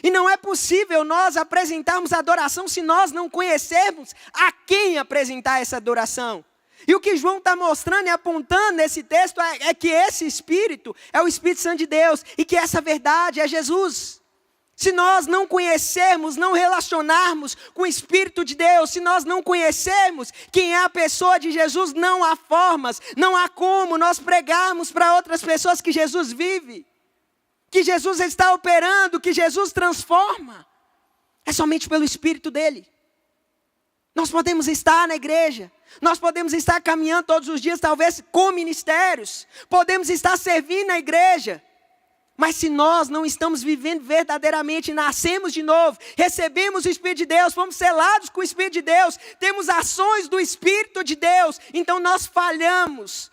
E não é possível nós apresentarmos adoração se nós não conhecermos a quem apresentar essa adoração. E o que João está mostrando e apontando nesse texto é que esse Espírito é o Espírito Santo de Deus e que essa verdade é Jesus. Se nós não conhecermos, não relacionarmos com o Espírito de Deus, se nós não conhecermos quem é a pessoa de Jesus, não há formas, não há como nós pregarmos para outras pessoas que Jesus vive, que Jesus está operando, que Jesus transforma. É somente pelo Espírito dele. Nós podemos estar na igreja, nós podemos estar caminhando todos os dias, talvez com ministérios, podemos estar servindo na igreja, mas se nós não estamos vivendo verdadeiramente, nascemos de novo, recebemos o Espírito de Deus, fomos selados com o Espírito de Deus, temos ações do Espírito de Deus, então nós falhamos,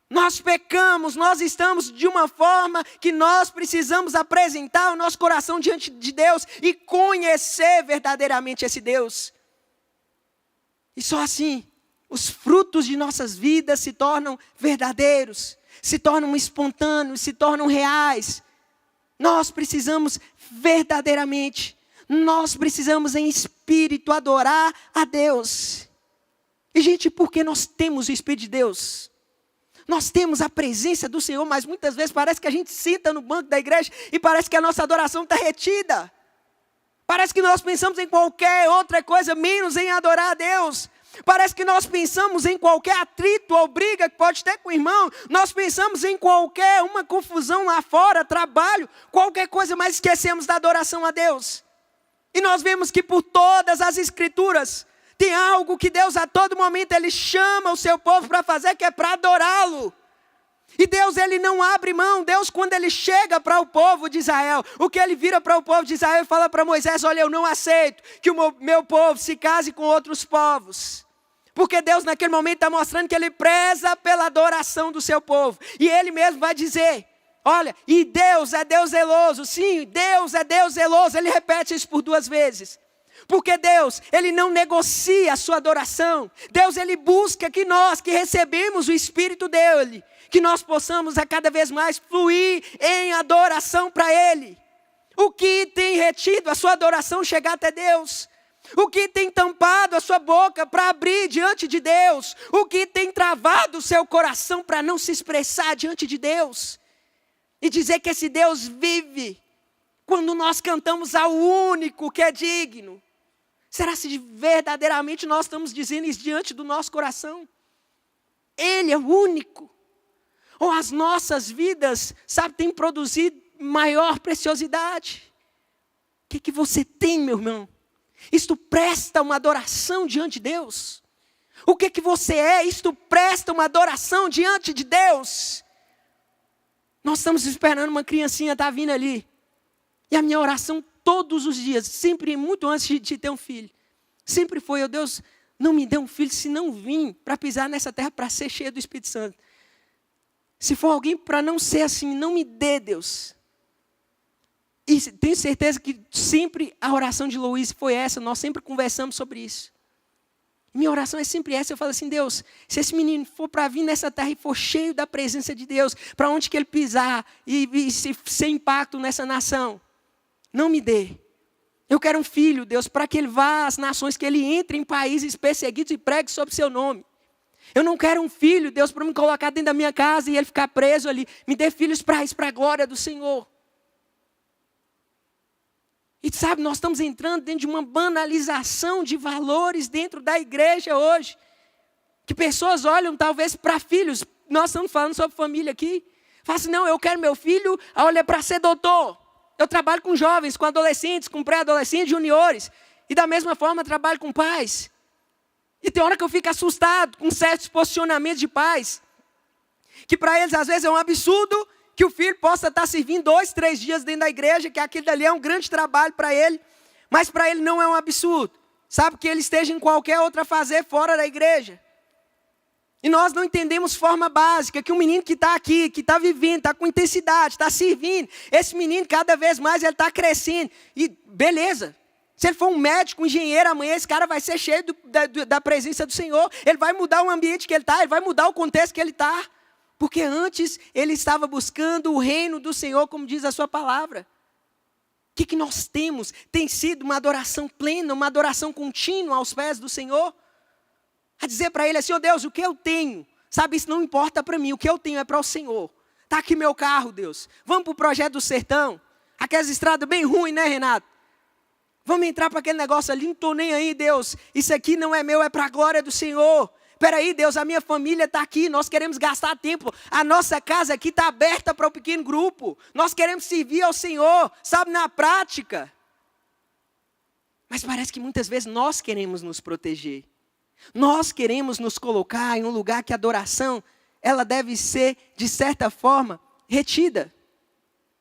nós pecamos, nós estamos de uma forma que nós precisamos apresentar o nosso coração diante de Deus e conhecer verdadeiramente esse Deus. E só assim, os frutos de nossas vidas se tornam verdadeiros, se tornam espontâneos, se tornam reais. Nós precisamos verdadeiramente, nós precisamos em espírito adorar a Deus. E gente, porque nós temos o Espírito de Deus, nós temos a presença do Senhor, mas muitas vezes parece que a gente senta no banco da igreja e parece que a nossa adoração está retida. Parece que nós pensamos em qualquer outra coisa, menos em adorar a Deus. Parece que nós pensamos em qualquer atrito ou briga que pode ter com o irmão. Nós pensamos em qualquer uma confusão lá fora, trabalho, qualquer coisa, mas esquecemos da adoração a Deus. E nós vemos que por todas as Escrituras, tem algo que Deus a todo momento, Ele chama o seu povo para fazer, que é para adorá-lo. E Deus, Ele não abre mão. Deus, quando Ele chega para o povo de Israel, o que Ele vira para o povo de Israel e fala para Moisés, olha, eu não aceito que o meu povo se case com outros povos. Porque Deus naquele momento está mostrando que Ele preza pela adoração do seu povo. E Ele mesmo vai dizer, olha, e Deus é Deus zeloso. Sim, Deus é Deus zeloso. Ele repete isso por 2 vezes. Porque Deus, Ele não negocia a sua adoração. Deus, Ele busca que nós, que recebemos o Espírito dEle, que nós possamos a cada vez mais fluir em adoração para Ele. O que tem retido a sua adoração chegar até Deus? O que tem tampado a sua boca para abrir diante de Deus? O que tem travado o seu coração para não se expressar diante de Deus? E dizer que esse Deus vive Quando nós cantamos ao único que é digno, será se verdadeiramente nós estamos dizendo isso diante do nosso coração? Ele é o único. Ou as nossas vidas, sabe, têm produzido maior preciosidade? O que você tem, meu irmão? Isto presta uma adoração diante de Deus? O que você é? Isto presta uma adoração diante de Deus? Nós estamos esperando uma criancinha estar vindo ali. E a minha oração todos os dias, sempre muito antes de ter um filho, sempre foi: Deus, não me dê um filho se não vim para pisar nessa terra para ser cheio do Espírito Santo. Se for alguém para não ser assim, não me dê, Deus. E tenho certeza que sempre a oração de Luiz foi essa, nós sempre conversamos sobre isso. Minha oração é sempre essa, eu falo assim: Deus, se esse menino for para vir nessa terra e for cheio da presença de Deus, para onde que ele pisar e ser impacto nessa nação, não me dê. Eu quero um filho, Deus, para que ele vá às nações, que ele entre em países perseguidos e pregue sobre o seu nome. Eu não quero um filho, Deus, para me colocar dentro da minha casa e ele ficar preso ali. Me dê filhos para isso, para a glória do Senhor. E sabe, nós estamos entrando dentro de uma banalização de valores dentro da igreja hoje. Que pessoas olham talvez para filhos. Nós estamos falando sobre família aqui. Fala assim: não, eu quero meu filho, olha, para ser doutor. Eu trabalho com jovens, com adolescentes, com pré-adolescentes, juniores. E da mesma forma trabalho com pais. E tem hora que eu fico assustado com certos posicionamentos de pais. Que para eles às vezes é um absurdo que o filho possa estar servindo 2, 3 dias dentro da igreja, que aquilo dali é um grande trabalho para ele. Mas para ele não é um absurdo. Sabe, que ele esteja em qualquer outra fazer fora da igreja. E nós não entendemos forma básica, que um menino que está aqui, que está vivendo, está com intensidade, está servindo, esse menino cada vez mais ele está crescendo. E beleza, se ele for um médico, um engenheiro, amanhã esse cara vai ser cheio da presença do Senhor. Ele vai mudar o ambiente que ele está, ele vai mudar o contexto que ele está. Porque antes ele estava buscando o reino do Senhor, como diz a sua palavra. O que nós temos? Tem sido uma adoração plena, uma adoração contínua aos pés do Senhor? A dizer para ele assim: oh Deus, o que eu tenho? Sabe, isso não importa para mim, o que eu tenho é para o Senhor. Está aqui meu carro, Deus. Vamos para o projeto do sertão. Aquelas estradas bem ruins, né, Renato? Vamos entrar para aquele negócio ali, não estou nem aí, Deus. Isso aqui não é meu, é para a glória do Senhor. Espera aí, Deus, a minha família está aqui, nós queremos gastar tempo. A nossa casa aqui está aberta para o pequeno grupo. Nós queremos servir ao Senhor, sabe, na prática. Mas parece que muitas vezes nós queremos nos proteger. Nós queremos nos colocar em um lugar que a adoração, ela deve ser, de certa forma, retida.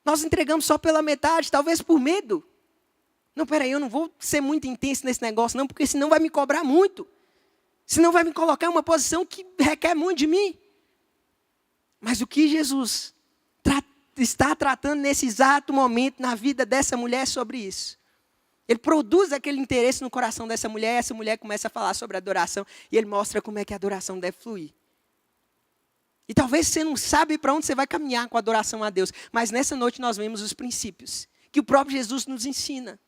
Nós entregamos só pela metade, talvez por medo. Não, peraí, eu não vou ser muito intenso nesse negócio não, porque senão vai me cobrar muito. Senão vai me colocar em uma posição que requer muito de mim. Mas o que Jesus está tratando nesse exato momento na vida dessa mulher sobre isso? Ele produz aquele interesse no coração dessa mulher, e essa mulher começa a falar sobre adoração, e ele mostra como é que a adoração deve fluir. E talvez você não sabe para onde você vai caminhar com a adoração a Deus, mas nessa noite nós vemos os princípios que o próprio Jesus nos ensina.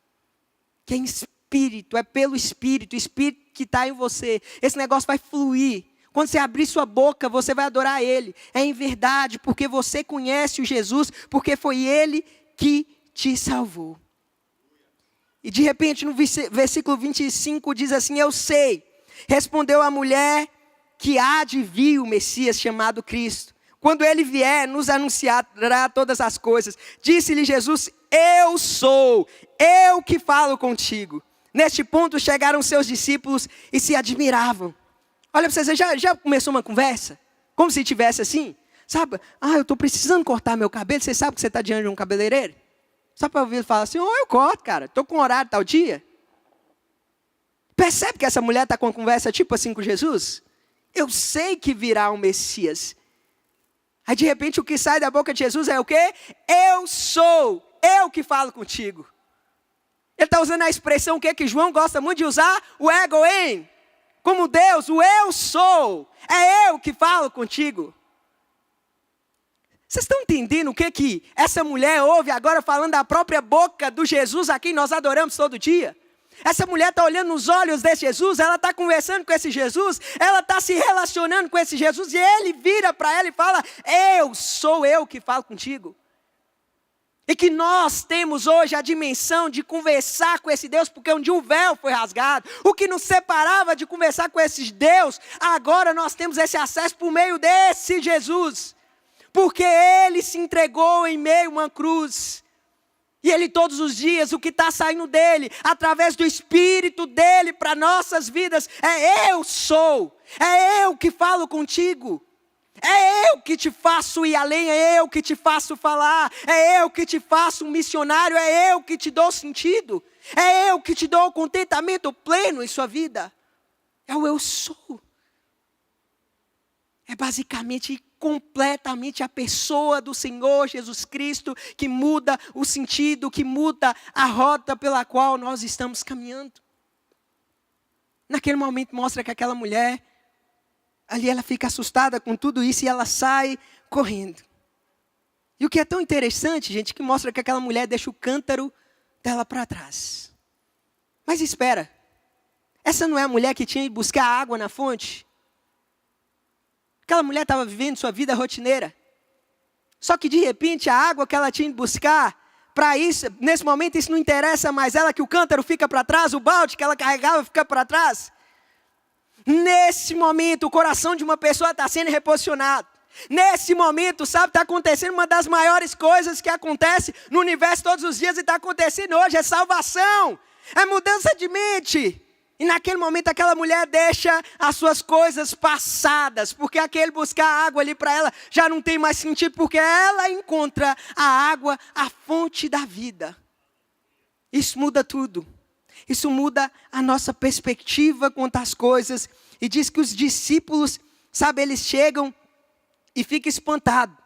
Que é em espírito, é pelo espírito, o espírito que está em você. Esse negócio vai fluir. Quando você abrir sua boca, você vai adorar Ele. É em verdade, porque você conhece o Jesus, porque foi Ele que te salvou. E de repente no versículo 25 diz assim: eu sei, respondeu a mulher, que há de vir o Messias chamado Cristo. Quando Ele vier, nos anunciará todas as coisas. Disse-lhe Jesus: eu sou, eu que falo contigo. Neste ponto chegaram seus discípulos e se admiravam. Olha para você, já começou uma conversa? Como se tivesse assim? Sabe, eu estou precisando cortar meu cabelo. Você sabe que você está diante de um cabeleireiro? Só para ouvir ele falar assim: eu corto, cara, estou com horário tal dia. Percebe que essa mulher está com uma conversa tipo assim com Jesus? Eu sei que virá um Messias. Aí de repente o que sai da boca de Jesus é o quê? Eu sou, eu que falo contigo. Ele está usando a expressão que João gosta muito de usar, o egoen. Como Deus, o eu sou. É eu que falo contigo. Vocês estão entendendo o que essa mulher ouve agora falando da própria boca do Jesus a quem nós adoramos todo dia? Essa mulher está olhando nos olhos desse Jesus, ela está conversando com esse Jesus, ela está se relacionando com esse Jesus, e ele vira para ela e fala: eu sou eu que falo contigo. E que nós temos hoje a dimensão de conversar com esse Deus, porque um dia o véu foi rasgado. O que nos separava de conversar com esse Deus, agora nós temos esse acesso por meio desse Jesus. Porque Ele se entregou em meio a uma cruz. E Ele todos os dias, o que está saindo dEle, através do Espírito dEle para nossas vidas, é eu sou. É eu que falo contigo. É eu que te faço ir além, é eu que te faço falar, é eu que te faço um missionário, é eu que te dou sentido, é eu que te dou contentamento pleno em sua vida. É o eu sou. É basicamente completamente a pessoa do Senhor Jesus Cristo que muda o sentido, que muda a rota pela qual nós estamos caminhando. Naquele momento mostra que aquela mulher, ali ela fica assustada com tudo isso e ela sai correndo. E o que é tão interessante, gente, que mostra que aquela mulher deixa o cântaro dela para trás. Mas espera, essa não é a mulher que tinha ido buscar água na fonte? Aquela mulher estava vivendo sua vida rotineira. Só que de repente a água que ela tinha ido buscar, para isso, nesse momento isso não interessa mais ela, que o cântaro fica para trás, o balde que ela carregava fica para trás. Nesse momento, o coração de uma pessoa está sendo reposicionado. Nesse momento, sabe, está acontecendo uma das maiores coisas que acontece no universo todos os dias e está acontecendo hoje, é salvação, é mudança de mente. E naquele momento aquela mulher deixa as suas coisas passadas, porque aquele buscar água ali para ela já não tem mais sentido, porque ela encontra a água, a fonte da vida. Isso muda tudo. Isso muda a nossa perspectiva quanto às coisas. E diz que os discípulos, sabe, eles chegam e ficam espantados.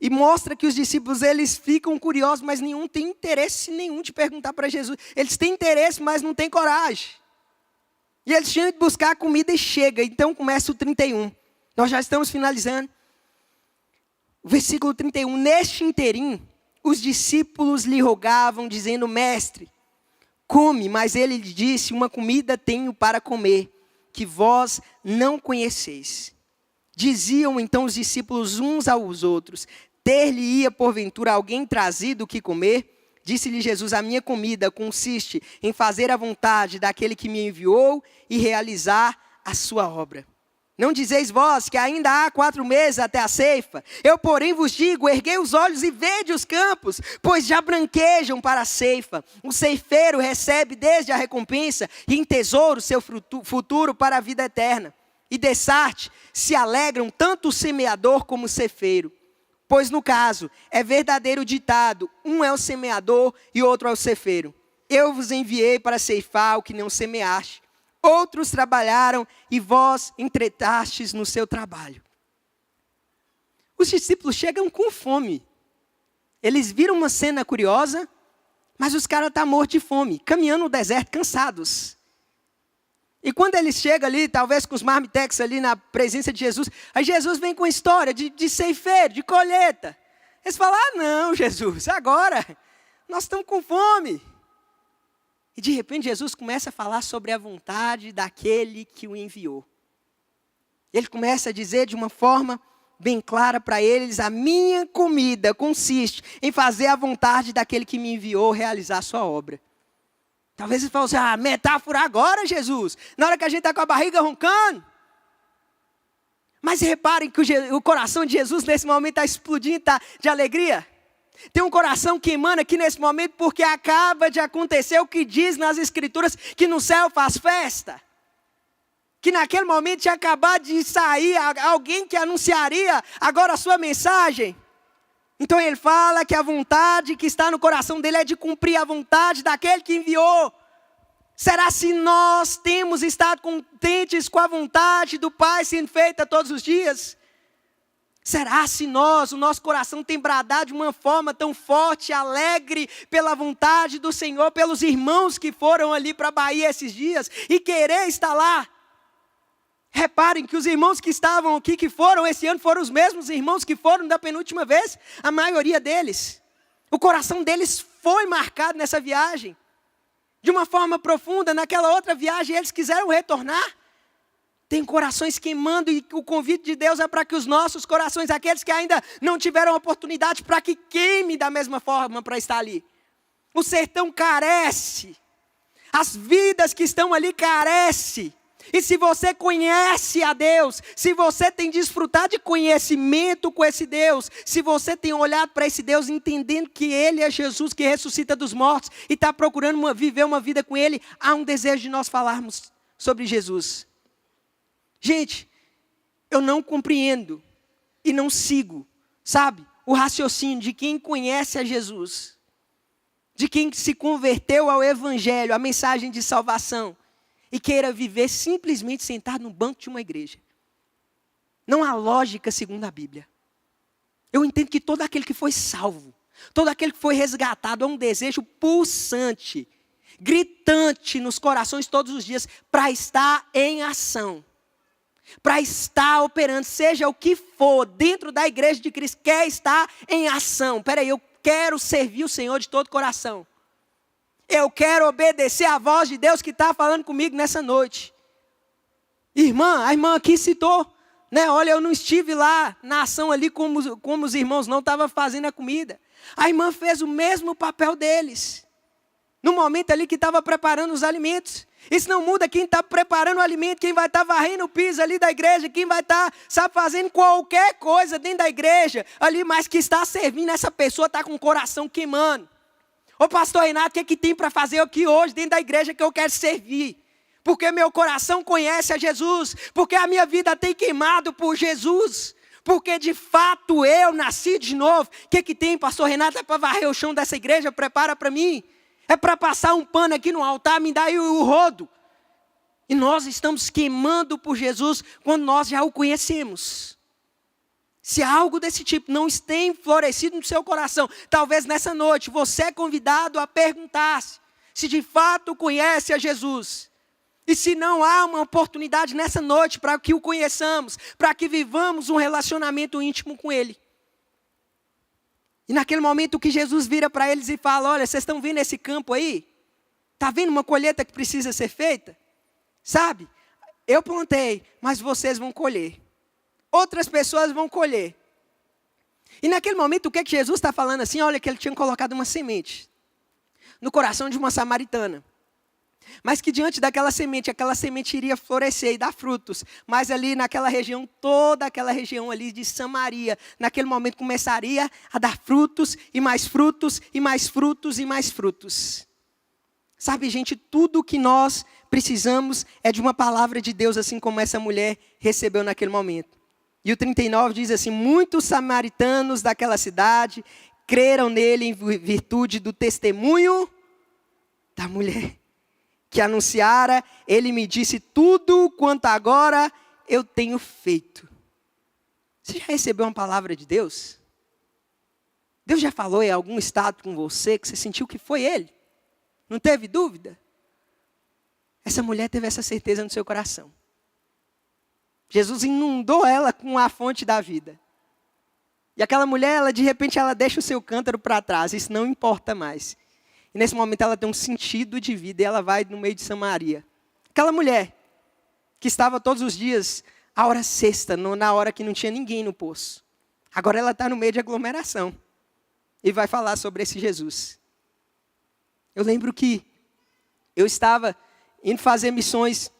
E mostra que os discípulos, eles ficam curiosos, mas nenhum tem interesse nenhum de perguntar para Jesus. Eles têm interesse, mas não têm coragem. E eles tinham de buscar a comida e chega. Então começa o 31. Nós já estamos finalizando. O versículo 31. Neste interim, os discípulos lhe rogavam, dizendo: Mestre, come, mas ele lhe disse: uma comida tenho para comer, que vós não conheceis. Diziam então os discípulos uns aos outros: ter-lhe-ia porventura alguém trazido o que comer? Disse-lhe Jesus: a minha comida consiste em fazer a vontade daquele que me enviou e realizar a sua obra. Não dizeis vós que ainda há 4 meses até a ceifa? Eu, porém, vos digo: erguei os olhos e vede os campos, pois já branquejam para a ceifa. O ceifeiro recebe desde a recompensa e em tesouro seu futuro para a vida eterna. E dessarte se alegram tanto o semeador como o ceifeiro. Pois no caso, é verdadeiro ditado: um é o semeador e outro é o ceifeiro. Eu vos enviei para ceifar o que não semeaste. Outros trabalharam e vós entretastes no seu trabalho. Os discípulos chegam com fome. Eles viram uma cena curiosa, mas os caras estão mortos de fome, caminhando no deserto, cansados. E quando eles chegam ali, talvez com os marmitex ali na presença de Jesus, aí Jesus vem com a história de ceifeiro, de colheita. Eles falam: ah não, Jesus, agora nós estamos com fome. E de repente Jesus começa a falar sobre a vontade daquele que o enviou. Ele começa a dizer de uma forma bem clara para eles: a minha comida consiste em fazer a vontade daquele que me enviou realizar a sua obra. Talvez eles falem assim: ah, metáfora agora, Jesus, na hora que a gente está com a barriga roncando. Mas reparem que o coração de Jesus nesse momento está explodindo, está de alegria. Tem um coração que emana aqui nesse momento porque acaba de acontecer o que diz nas Escrituras, que no céu faz festa. Que naquele momento tinha acabado de sair alguém que anunciaria agora a sua mensagem. Então ele fala que a vontade que está no coração dele é de cumprir a vontade daquele que enviou. Será se nós temos estado contentes com a vontade do Pai sendo feita todos os dias? Será se o nosso coração tem bradado de uma forma tão forte, alegre pela vontade do Senhor, pelos irmãos que foram ali para a Bahia esses dias e querer estar lá? Reparem que os irmãos que estavam aqui, que foram esse ano, foram os mesmos irmãos que foram da penúltima vez, a maioria deles. O coração deles foi marcado nessa viagem, de uma forma profunda. Naquela outra viagem eles quiseram retornar. Tem corações queimando e o convite de Deus é para que os nossos corações, aqueles que ainda não tiveram oportunidade, para que queime da mesma forma para estar ali. O sertão carece. As vidas que estão ali carecem. E se você conhece a Deus, se você tem desfrutado de conhecimento com esse Deus, se você tem olhado para esse Deus entendendo que Ele é Jesus que ressuscita dos mortos e está procurando viver uma vida com Ele, há um desejo de nós falarmos sobre Jesus. Gente, eu não compreendo e não sigo, sabe, o raciocínio de quem conhece a Jesus, de quem se converteu ao Evangelho, à mensagem de salvação, e queira viver simplesmente sentado no banco de uma igreja. Não há lógica segundo a Bíblia. Eu entendo que todo aquele que foi salvo, todo aquele que foi resgatado, é um desejo pulsante, gritante nos corações todos os dias, para estar em ação. Para estar operando, seja o que for, dentro da igreja de Cristo, quer estar em ação. Peraí, eu quero servir o Senhor de todo o coração. Eu quero obedecer a voz de Deus que está falando comigo nessa noite. A irmã aqui citou, né? Olha, eu não estive lá na ação ali como os irmãos não estavam fazendo a comida. A irmã fez o mesmo papel deles. No momento ali que estava preparando os alimentos. Isso não muda quem está preparando o alimento, quem vai estar varrendo o piso ali da igreja, quem vai estar, fazendo qualquer coisa dentro da igreja ali, mas que está servindo, essa pessoa está com o coração queimando. Ô pastor Renato, o que tem para fazer aqui hoje dentro da igreja que eu quero servir? Porque meu coração conhece a Jesus, porque a minha vida tem queimado por Jesus, porque de fato eu nasci de novo. O que tem, pastor Renato? É para varrer o chão dessa igreja? Prepara para mim. É para passar um pano aqui no altar, me dá aí o rodo. E nós estamos queimando por Jesus quando nós já o conhecemos. Se algo desse tipo não tem florescido no seu coração, talvez nessa noite você é convidado a perguntar-se se de fato conhece a Jesus. E se não há uma oportunidade nessa noite para que o conheçamos, para que vivamos um relacionamento íntimo com Ele. E naquele momento que Jesus vira para eles e fala, olha, vocês estão vendo esse campo aí? Está vendo uma colheita que precisa ser feita? Sabe, eu plantei, mas vocês vão colher. Outras pessoas vão colher. E naquele momento, o que Jesus está falando assim? Olha, que ele tinha colocado uma semente no coração de uma samaritana. Mas que diante daquela semente, aquela semente iria florescer e dar frutos. Mas ali naquela região, toda aquela região ali de Samaria, naquele momento começaria a dar frutos, e mais frutos, e mais frutos, e mais frutos. Sabe, gente, tudo que nós precisamos é de uma palavra de Deus, assim como essa mulher recebeu naquele momento. E o 39 diz assim, muitos samaritanos daquela cidade creram nele em virtude do testemunho da mulher que anunciara, ele me disse tudo quanto agora eu tenho feito. Você já recebeu uma palavra de Deus? Deus já falou em algum estado com você que você sentiu que foi Ele? Não teve dúvida? Essa mulher teve essa certeza no seu coração. Jesus inundou ela com a fonte da vida. E aquela mulher, de repente, ela deixa o seu cântaro para trás. Isso não importa mais. E nesse momento ela tem um sentido de vida e ela vai no meio de Samaria. Aquela mulher que estava todos os dias, a hora sexta, na hora que não tinha ninguém no poço. Agora ela está no meio de aglomeração. E vai falar sobre esse Jesus. Eu lembro que eu estava indo fazer missões.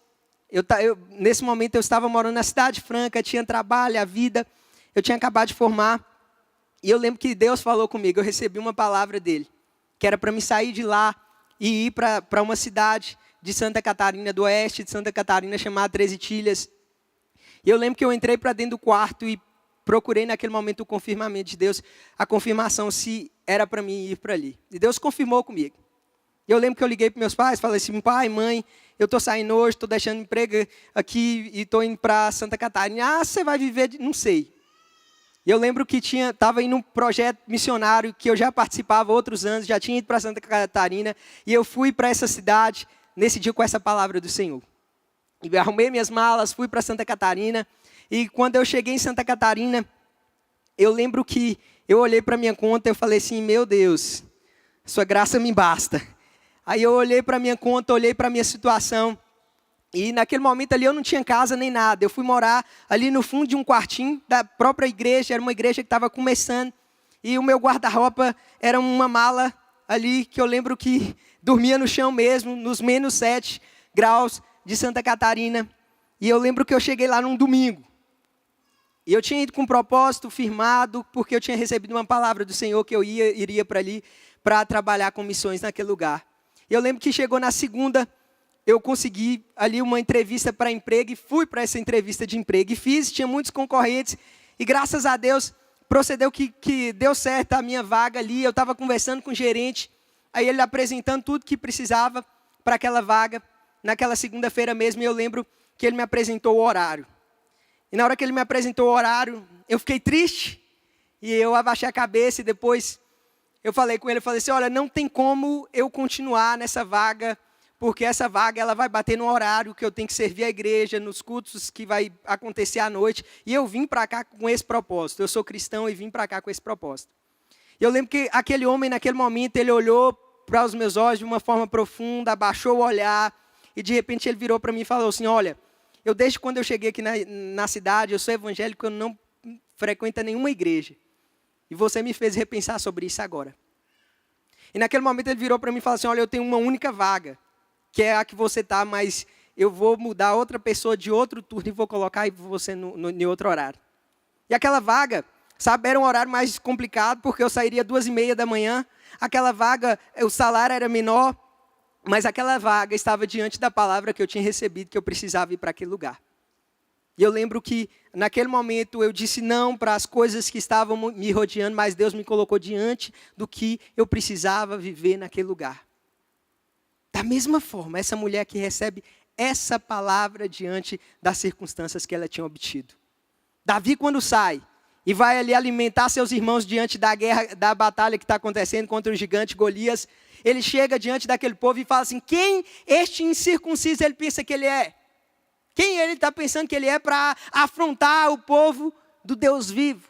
Nesse momento eu estava morando na Cidade Franca, tinha trabalho, a vida. Eu tinha acabado de formar. E eu lembro que Deus falou comigo, eu recebi uma palavra dele. Que era para me sair de lá e ir para uma cidade de Santa Catarina, do oeste de Santa Catarina, chamada Três Itilhas. E eu lembro que eu entrei para dentro do quarto e procurei naquele momento o confirmamento de Deus, a confirmação se era para mim ir para ali. E Deus confirmou comigo. E eu lembro que eu liguei para meus pais, falei assim, pai, mãe, eu estou saindo hoje, estou deixando emprego aqui e estou indo para Santa Catarina. Ah, você vai viver, não sei. E eu lembro que estava indo um projeto missionário que eu já participava outros anos, já tinha ido para Santa Catarina, e eu fui para essa cidade nesse dia com essa palavra do Senhor. E arrumei minhas malas, fui para Santa Catarina, e quando eu cheguei em Santa Catarina, eu lembro que eu olhei para a minha conta e eu falei assim, meu Deus, sua graça me basta. Aí eu olhei para a minha conta, olhei para a minha situação, E naquele momento ali eu não tinha casa nem nada. Eu fui morar ali no fundo de um quartinho da própria igreja. Era uma igreja que estava começando. E o meu guarda-roupa era uma mala ali que eu lembro que dormia no chão mesmo, nos menos 7 graus de Santa Catarina. E eu lembro que eu cheguei lá num domingo. E eu tinha ido com um propósito firmado, porque eu tinha recebido uma palavra do Senhor que eu iria para ali para trabalhar com missões naquele lugar. E eu lembro que chegou na segunda, eu consegui ali uma entrevista para emprego e fui para essa entrevista de emprego. E fiz, tinha muitos concorrentes e graças a Deus procedeu que deu certo a minha vaga ali. Eu estava conversando com o gerente, aí ele apresentando tudo que precisava para aquela vaga. Naquela segunda-feira mesmo, eu lembro que ele me apresentou o horário. E na hora que ele me apresentou o horário, eu fiquei triste. E eu abaixei a cabeça e depois eu falei com ele, eu falei assim, olha, não tem como eu continuar nessa vaga, porque essa vaga ela vai bater no horário que eu tenho que servir a igreja, nos cultos que vai acontecer à noite. E eu vim para cá com esse propósito. Eu sou cristão e vim para cá com esse propósito. E eu lembro que aquele homem, naquele momento, ele olhou para os meus olhos de uma forma profunda, abaixou o olhar e de repente ele virou para mim e falou assim, olha, eu desde quando eu cheguei aqui na cidade, eu sou evangélico, eu não frequento nenhuma igreja. E você me fez repensar sobre isso agora. E naquele momento ele virou para mim e falou assim, olha, eu tenho uma única vaga, que é a que você está, mas eu vou mudar outra pessoa de outro turno e vou colocar você em outro horário. E aquela vaga, sabe, era um horário mais complicado, porque eu sairia 2h30 da manhã. Aquela vaga, o salário era menor, mas aquela vaga estava diante da palavra que eu tinha recebido, que eu precisava ir para aquele lugar. E eu lembro que, naquele momento, eu disse não para as coisas que estavam me rodeando, mas Deus me colocou diante do que eu precisava viver naquele lugar. Da mesma forma, essa mulher que recebe essa palavra diante das circunstâncias que ela tinha obtido. Davi, quando sai e vai ali alimentar seus irmãos diante da guerra, da batalha que está acontecendo contra o gigante Golias, ele chega diante daquele povo e fala assim, quem este incircunciso ele pensa que ele é? Quem ele está pensando que ele é para afrontar o povo do Deus vivo?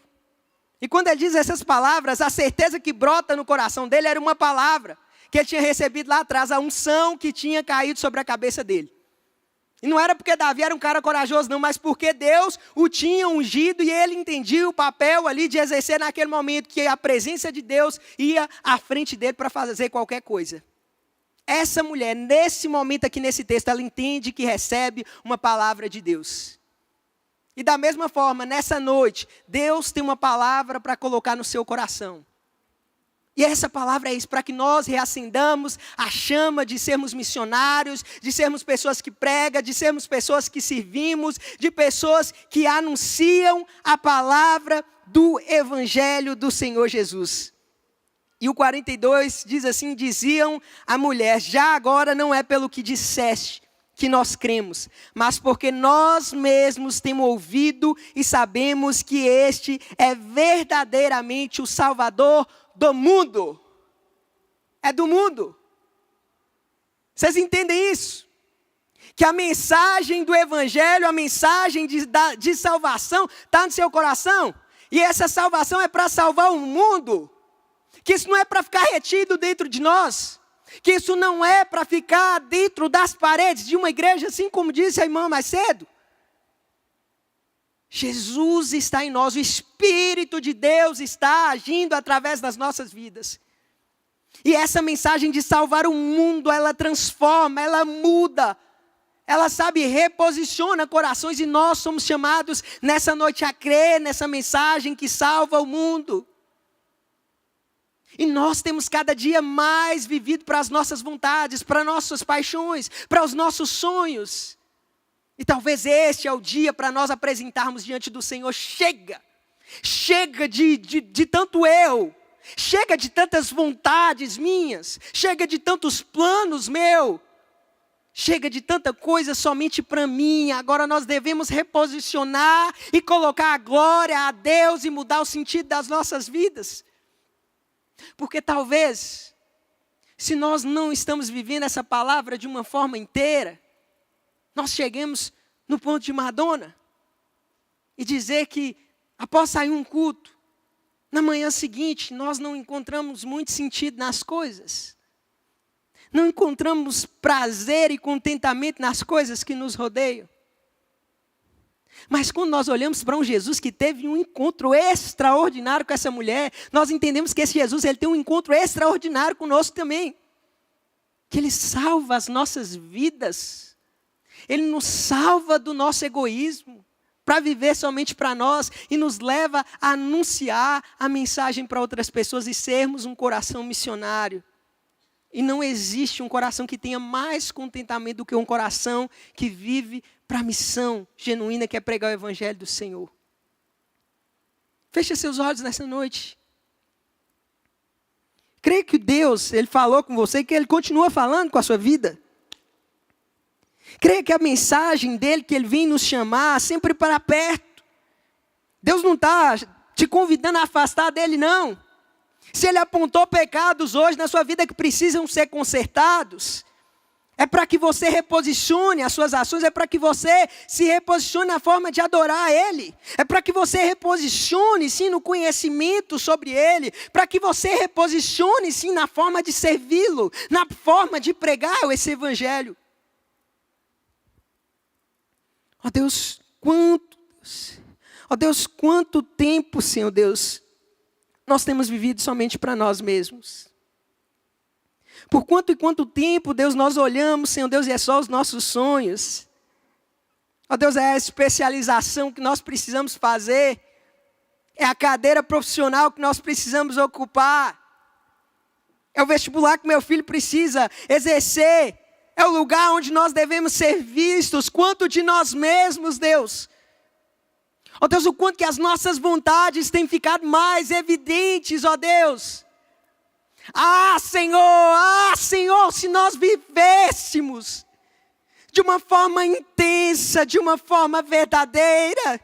E quando ele diz essas palavras, a certeza que brota no coração dele era uma palavra que ele tinha recebido lá atrás, a unção que tinha caído sobre a cabeça dele. E não era porque Davi era um cara corajoso não, mas porque Deus o tinha ungido e ele entendia o papel ali de exercer naquele momento, que a presença de Deus ia à frente dele para fazer qualquer coisa. Essa mulher, nesse momento aqui nesse texto, ela entende que recebe uma palavra de Deus. E da mesma forma, nessa noite, Deus tem uma palavra para colocar no seu coração. E essa palavra é isso, para que nós reacendamos a chama de sermos missionários, de sermos pessoas que pregam, de sermos pessoas que servimos, de pessoas que anunciam a palavra do Evangelho do Senhor Jesus. E o 42 diz assim, diziam a mulher, já agora não é pelo que disseste que nós cremos, mas porque nós mesmos temos ouvido e sabemos que este é verdadeiramente o Salvador do mundo. É do mundo. Vocês entendem isso? Que a mensagem do Evangelho, a mensagem de salvação está no seu coração. E essa salvação é para salvar o mundo. Que isso não é para ficar retido dentro de nós. Que isso não é para ficar dentro das paredes de uma igreja, assim como disse a irmã mais cedo. Jesus está em nós, o Espírito de Deus está agindo através das nossas vidas. E essa mensagem de salvar o mundo, ela transforma, ela muda. Ela, sabe, reposiciona corações e nós somos chamados nessa noite a crer nessa mensagem que salva o mundo. E nós temos cada dia mais vivido para as nossas vontades, para nossas paixões, para os nossos sonhos. E talvez este é o dia para nós apresentarmos diante do Senhor, chega de tanto eu, chega de tantas vontades minhas, chega de tantos planos meus, chega de tanta coisa somente para mim, agora nós devemos reposicionar e colocar a glória a Deus e mudar o sentido das nossas vidas. Porque talvez, se nós não estamos vivendo essa palavra de uma forma inteira, nós chegamos no ponto de Madonna e dizer que após sair um culto, na manhã seguinte nós não encontramos muito sentido nas coisas. Não encontramos prazer e contentamento nas coisas que nos rodeiam. Mas quando nós olhamos para um Jesus que teve um encontro extraordinário com essa mulher, nós entendemos que esse Jesus ele tem um encontro extraordinário conosco também. Que Ele salva as nossas vidas. Ele nos salva do nosso egoísmo, para viver somente para nós, e nos leva a anunciar a mensagem para outras pessoas e sermos um coração missionário. E não existe um coração que tenha mais contentamento do que um coração que vive para a missão genuína que é pregar o Evangelho do Senhor. Feche seus olhos nessa noite. Creia que Deus, Ele falou com você e que Ele continua falando com a sua vida. Creia que a mensagem dEle, que Ele vem nos chamar sempre para perto. Deus não está te convidando a afastar dEle, não. Se Ele apontou pecados hoje na sua vida que precisam ser consertados, é para que você reposicione as suas ações, é para que você se reposicione na forma de adorar Ele, é para que você reposicione sim no conhecimento sobre Ele, para que você reposicione sim na forma de servi-lo, na forma de pregar esse Evangelho. Ó Deus, quanto tempo, Senhor Deus, nós temos vivido somente para nós mesmos. Por quanto e quanto tempo, Deus, nós olhamos, Senhor Deus, e é só os nossos sonhos. Ó Deus, é a especialização que nós precisamos fazer. É a cadeira profissional que nós precisamos ocupar. É o vestibular que meu filho precisa exercer. É o lugar onde nós devemos ser vistos. Quanto de nós mesmos, Deus. Ó Deus, o quanto que as nossas vontades têm ficado mais evidentes, ó Deus. Senhor, se nós vivêssemos de uma forma intensa, de uma forma verdadeira,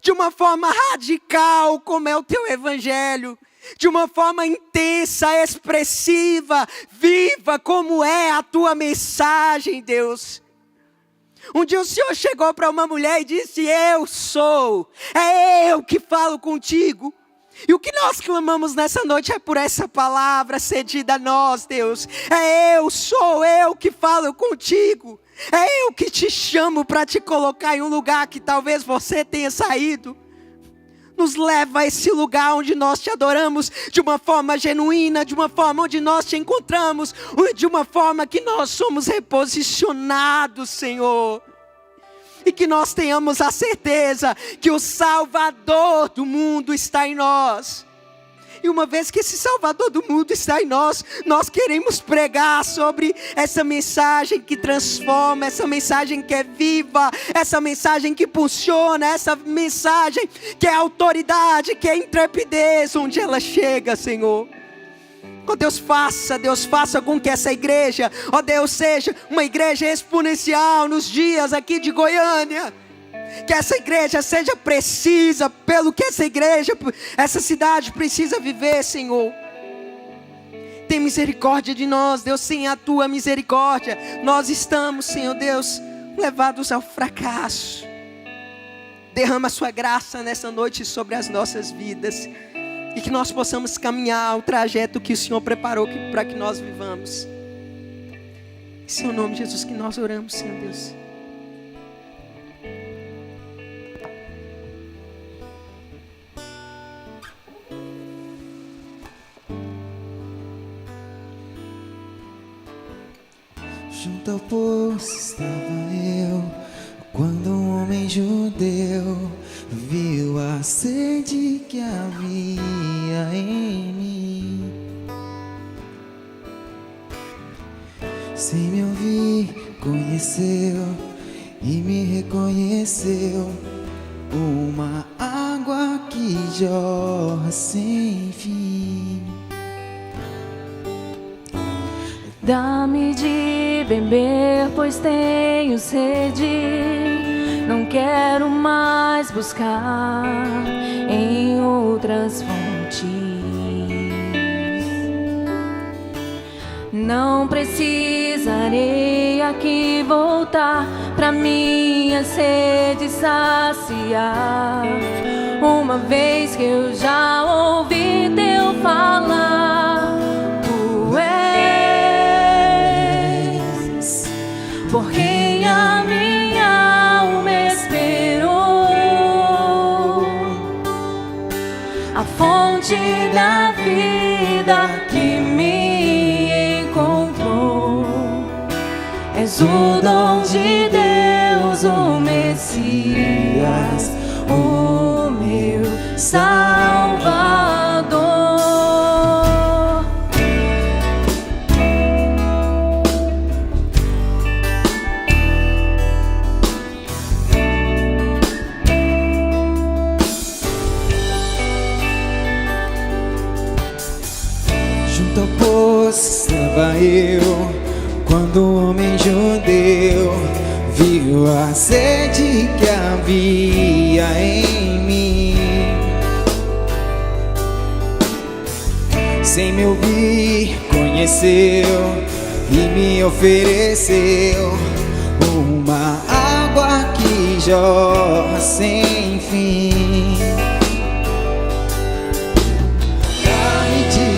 de uma forma radical, como é o Teu Evangelho, de uma forma intensa, expressiva, viva, como é a Tua mensagem, Deus. Um dia o Senhor chegou para uma mulher e disse: eu sou, é eu que falo contigo. E o que nós clamamos nessa noite é por essa palavra cedida a nós, Deus. É eu que falo contigo. É eu que te chamo para te colocar em um lugar que talvez você tenha saído. Nos leva a esse lugar onde nós te adoramos de uma forma genuína, de uma forma onde nós te encontramos, de uma forma que nós somos reposicionados, Senhor. E que nós tenhamos a certeza que o Salvador do mundo está em nós. E uma vez que esse Salvador do mundo está em nós, nós queremos pregar sobre essa mensagem que transforma, essa mensagem que é viva, essa mensagem que funciona, essa mensagem que é autoridade, que é intrepidez, onde ela chega, Senhor. Ó Deus, faça com que essa igreja, ó Deus, seja uma igreja exponencial nos dias aqui de Goiânia. Que essa igreja seja precisa pelo que essa cidade precisa viver, Senhor. Tem misericórdia de nós, Deus, sem a Tua misericórdia nós estamos, Senhor Deus, levados ao fracasso. Derrama a Sua graça nessa noite sobre as nossas vidas. E que nós possamos caminhar o trajeto que o Senhor preparou para que nós vivamos. Em Seu nome, Jesus, que nós oramos, Senhor Deus. Junto ao poço estava eu, quando um homem judeu viu a sede que havia em mim. Sem me ouvir, conheceu e me reconheceu, uma água que jorra sem fim. Dá-me de beber, pois tenho sede. Não quero mais buscar em outras fontes. Não precisarei aqui voltar pra minha sede saciar, uma vez que eu já ouvi Teu falar. Tu és fonte da vida que me encontrou. És o dom de Deus, o Messias, o meu Salvador. Junto ao poço estava eu, quando o homem judeu viu a sede que havia em mim. Sem me ouvir, conheceu e me ofereceu uma água que jorra sem fim. Dá-me de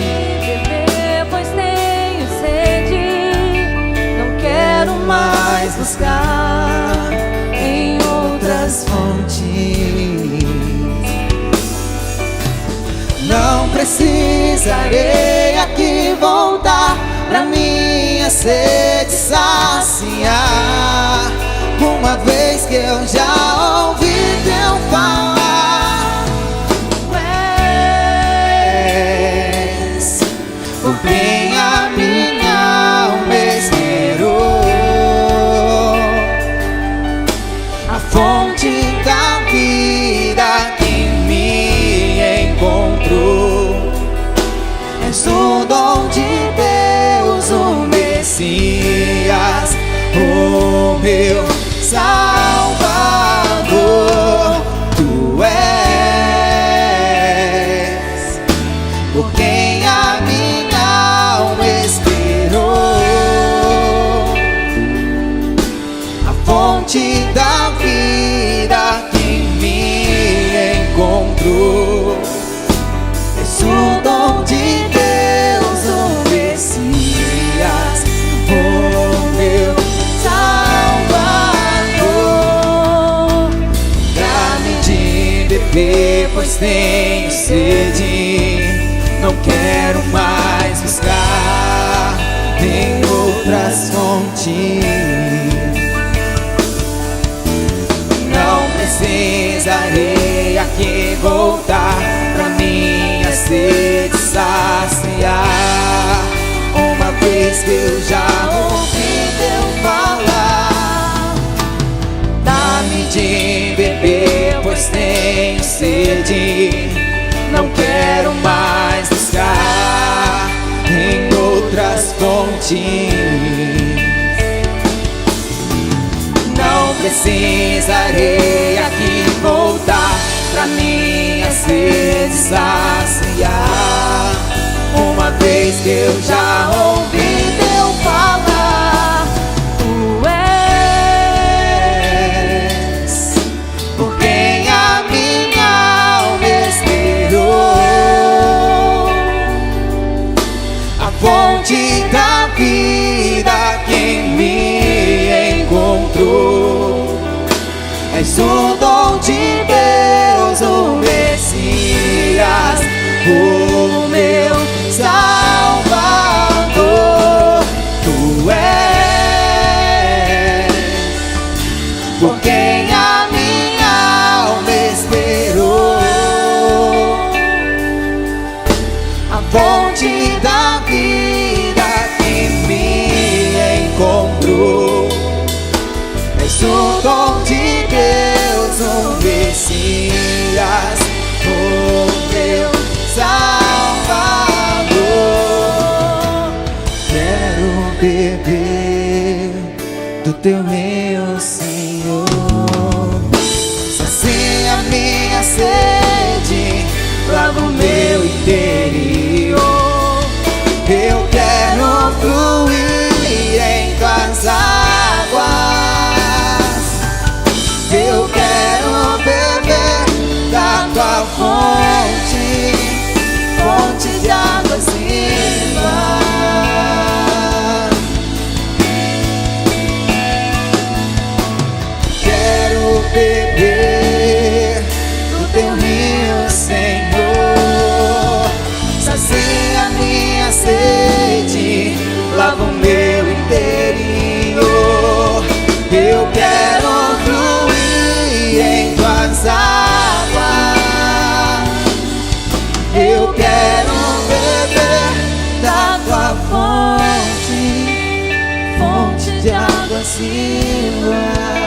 beber, pois tenho sede. Não quero mais buscar em outras fontes. Não precisarei aqui voltar pra minha sede saciar, uma vez que eu já ouvi teu falar. És por quem a minha alma esperou, a fonte da vida que me encontrou. És o dom de Deus, o Messias, o meu Salvador. Tu és por quem a minha alma esperou, a fonte da vida que me encontrou. És o dom de Deus, o Messias, o meu Salvador. Dá-me de beber, pois tenho sede. Não quero mais buscar em outras fontes. Não precisarei aqui voltar pra minha sede saciar, uma vez que eu já ouvi teu falar. Dá-me de beber, pois tenho sede. Não quero mais buscar em outras fontes. Não precisarei aqui voltar pra minha sede saciar, uma vez que eu já ouvi teu falar. Tu és Por quem a minha alma esperou, a fonte da vida que me encontrou. És o dom de Deus, o Messias, o meu Salvador. Tu és por quem a minha alma esperou, a fonte da vida que me encontrou. És o dom de Deus, o Messias, o meu Salvador. Quero beber do teu rio, Senhor. Sacia minha sede, lava o meu interior. Eu quero fluir em tuas águas. Eu quero beber da tua fonte, fonte de águas vivas. aproxima.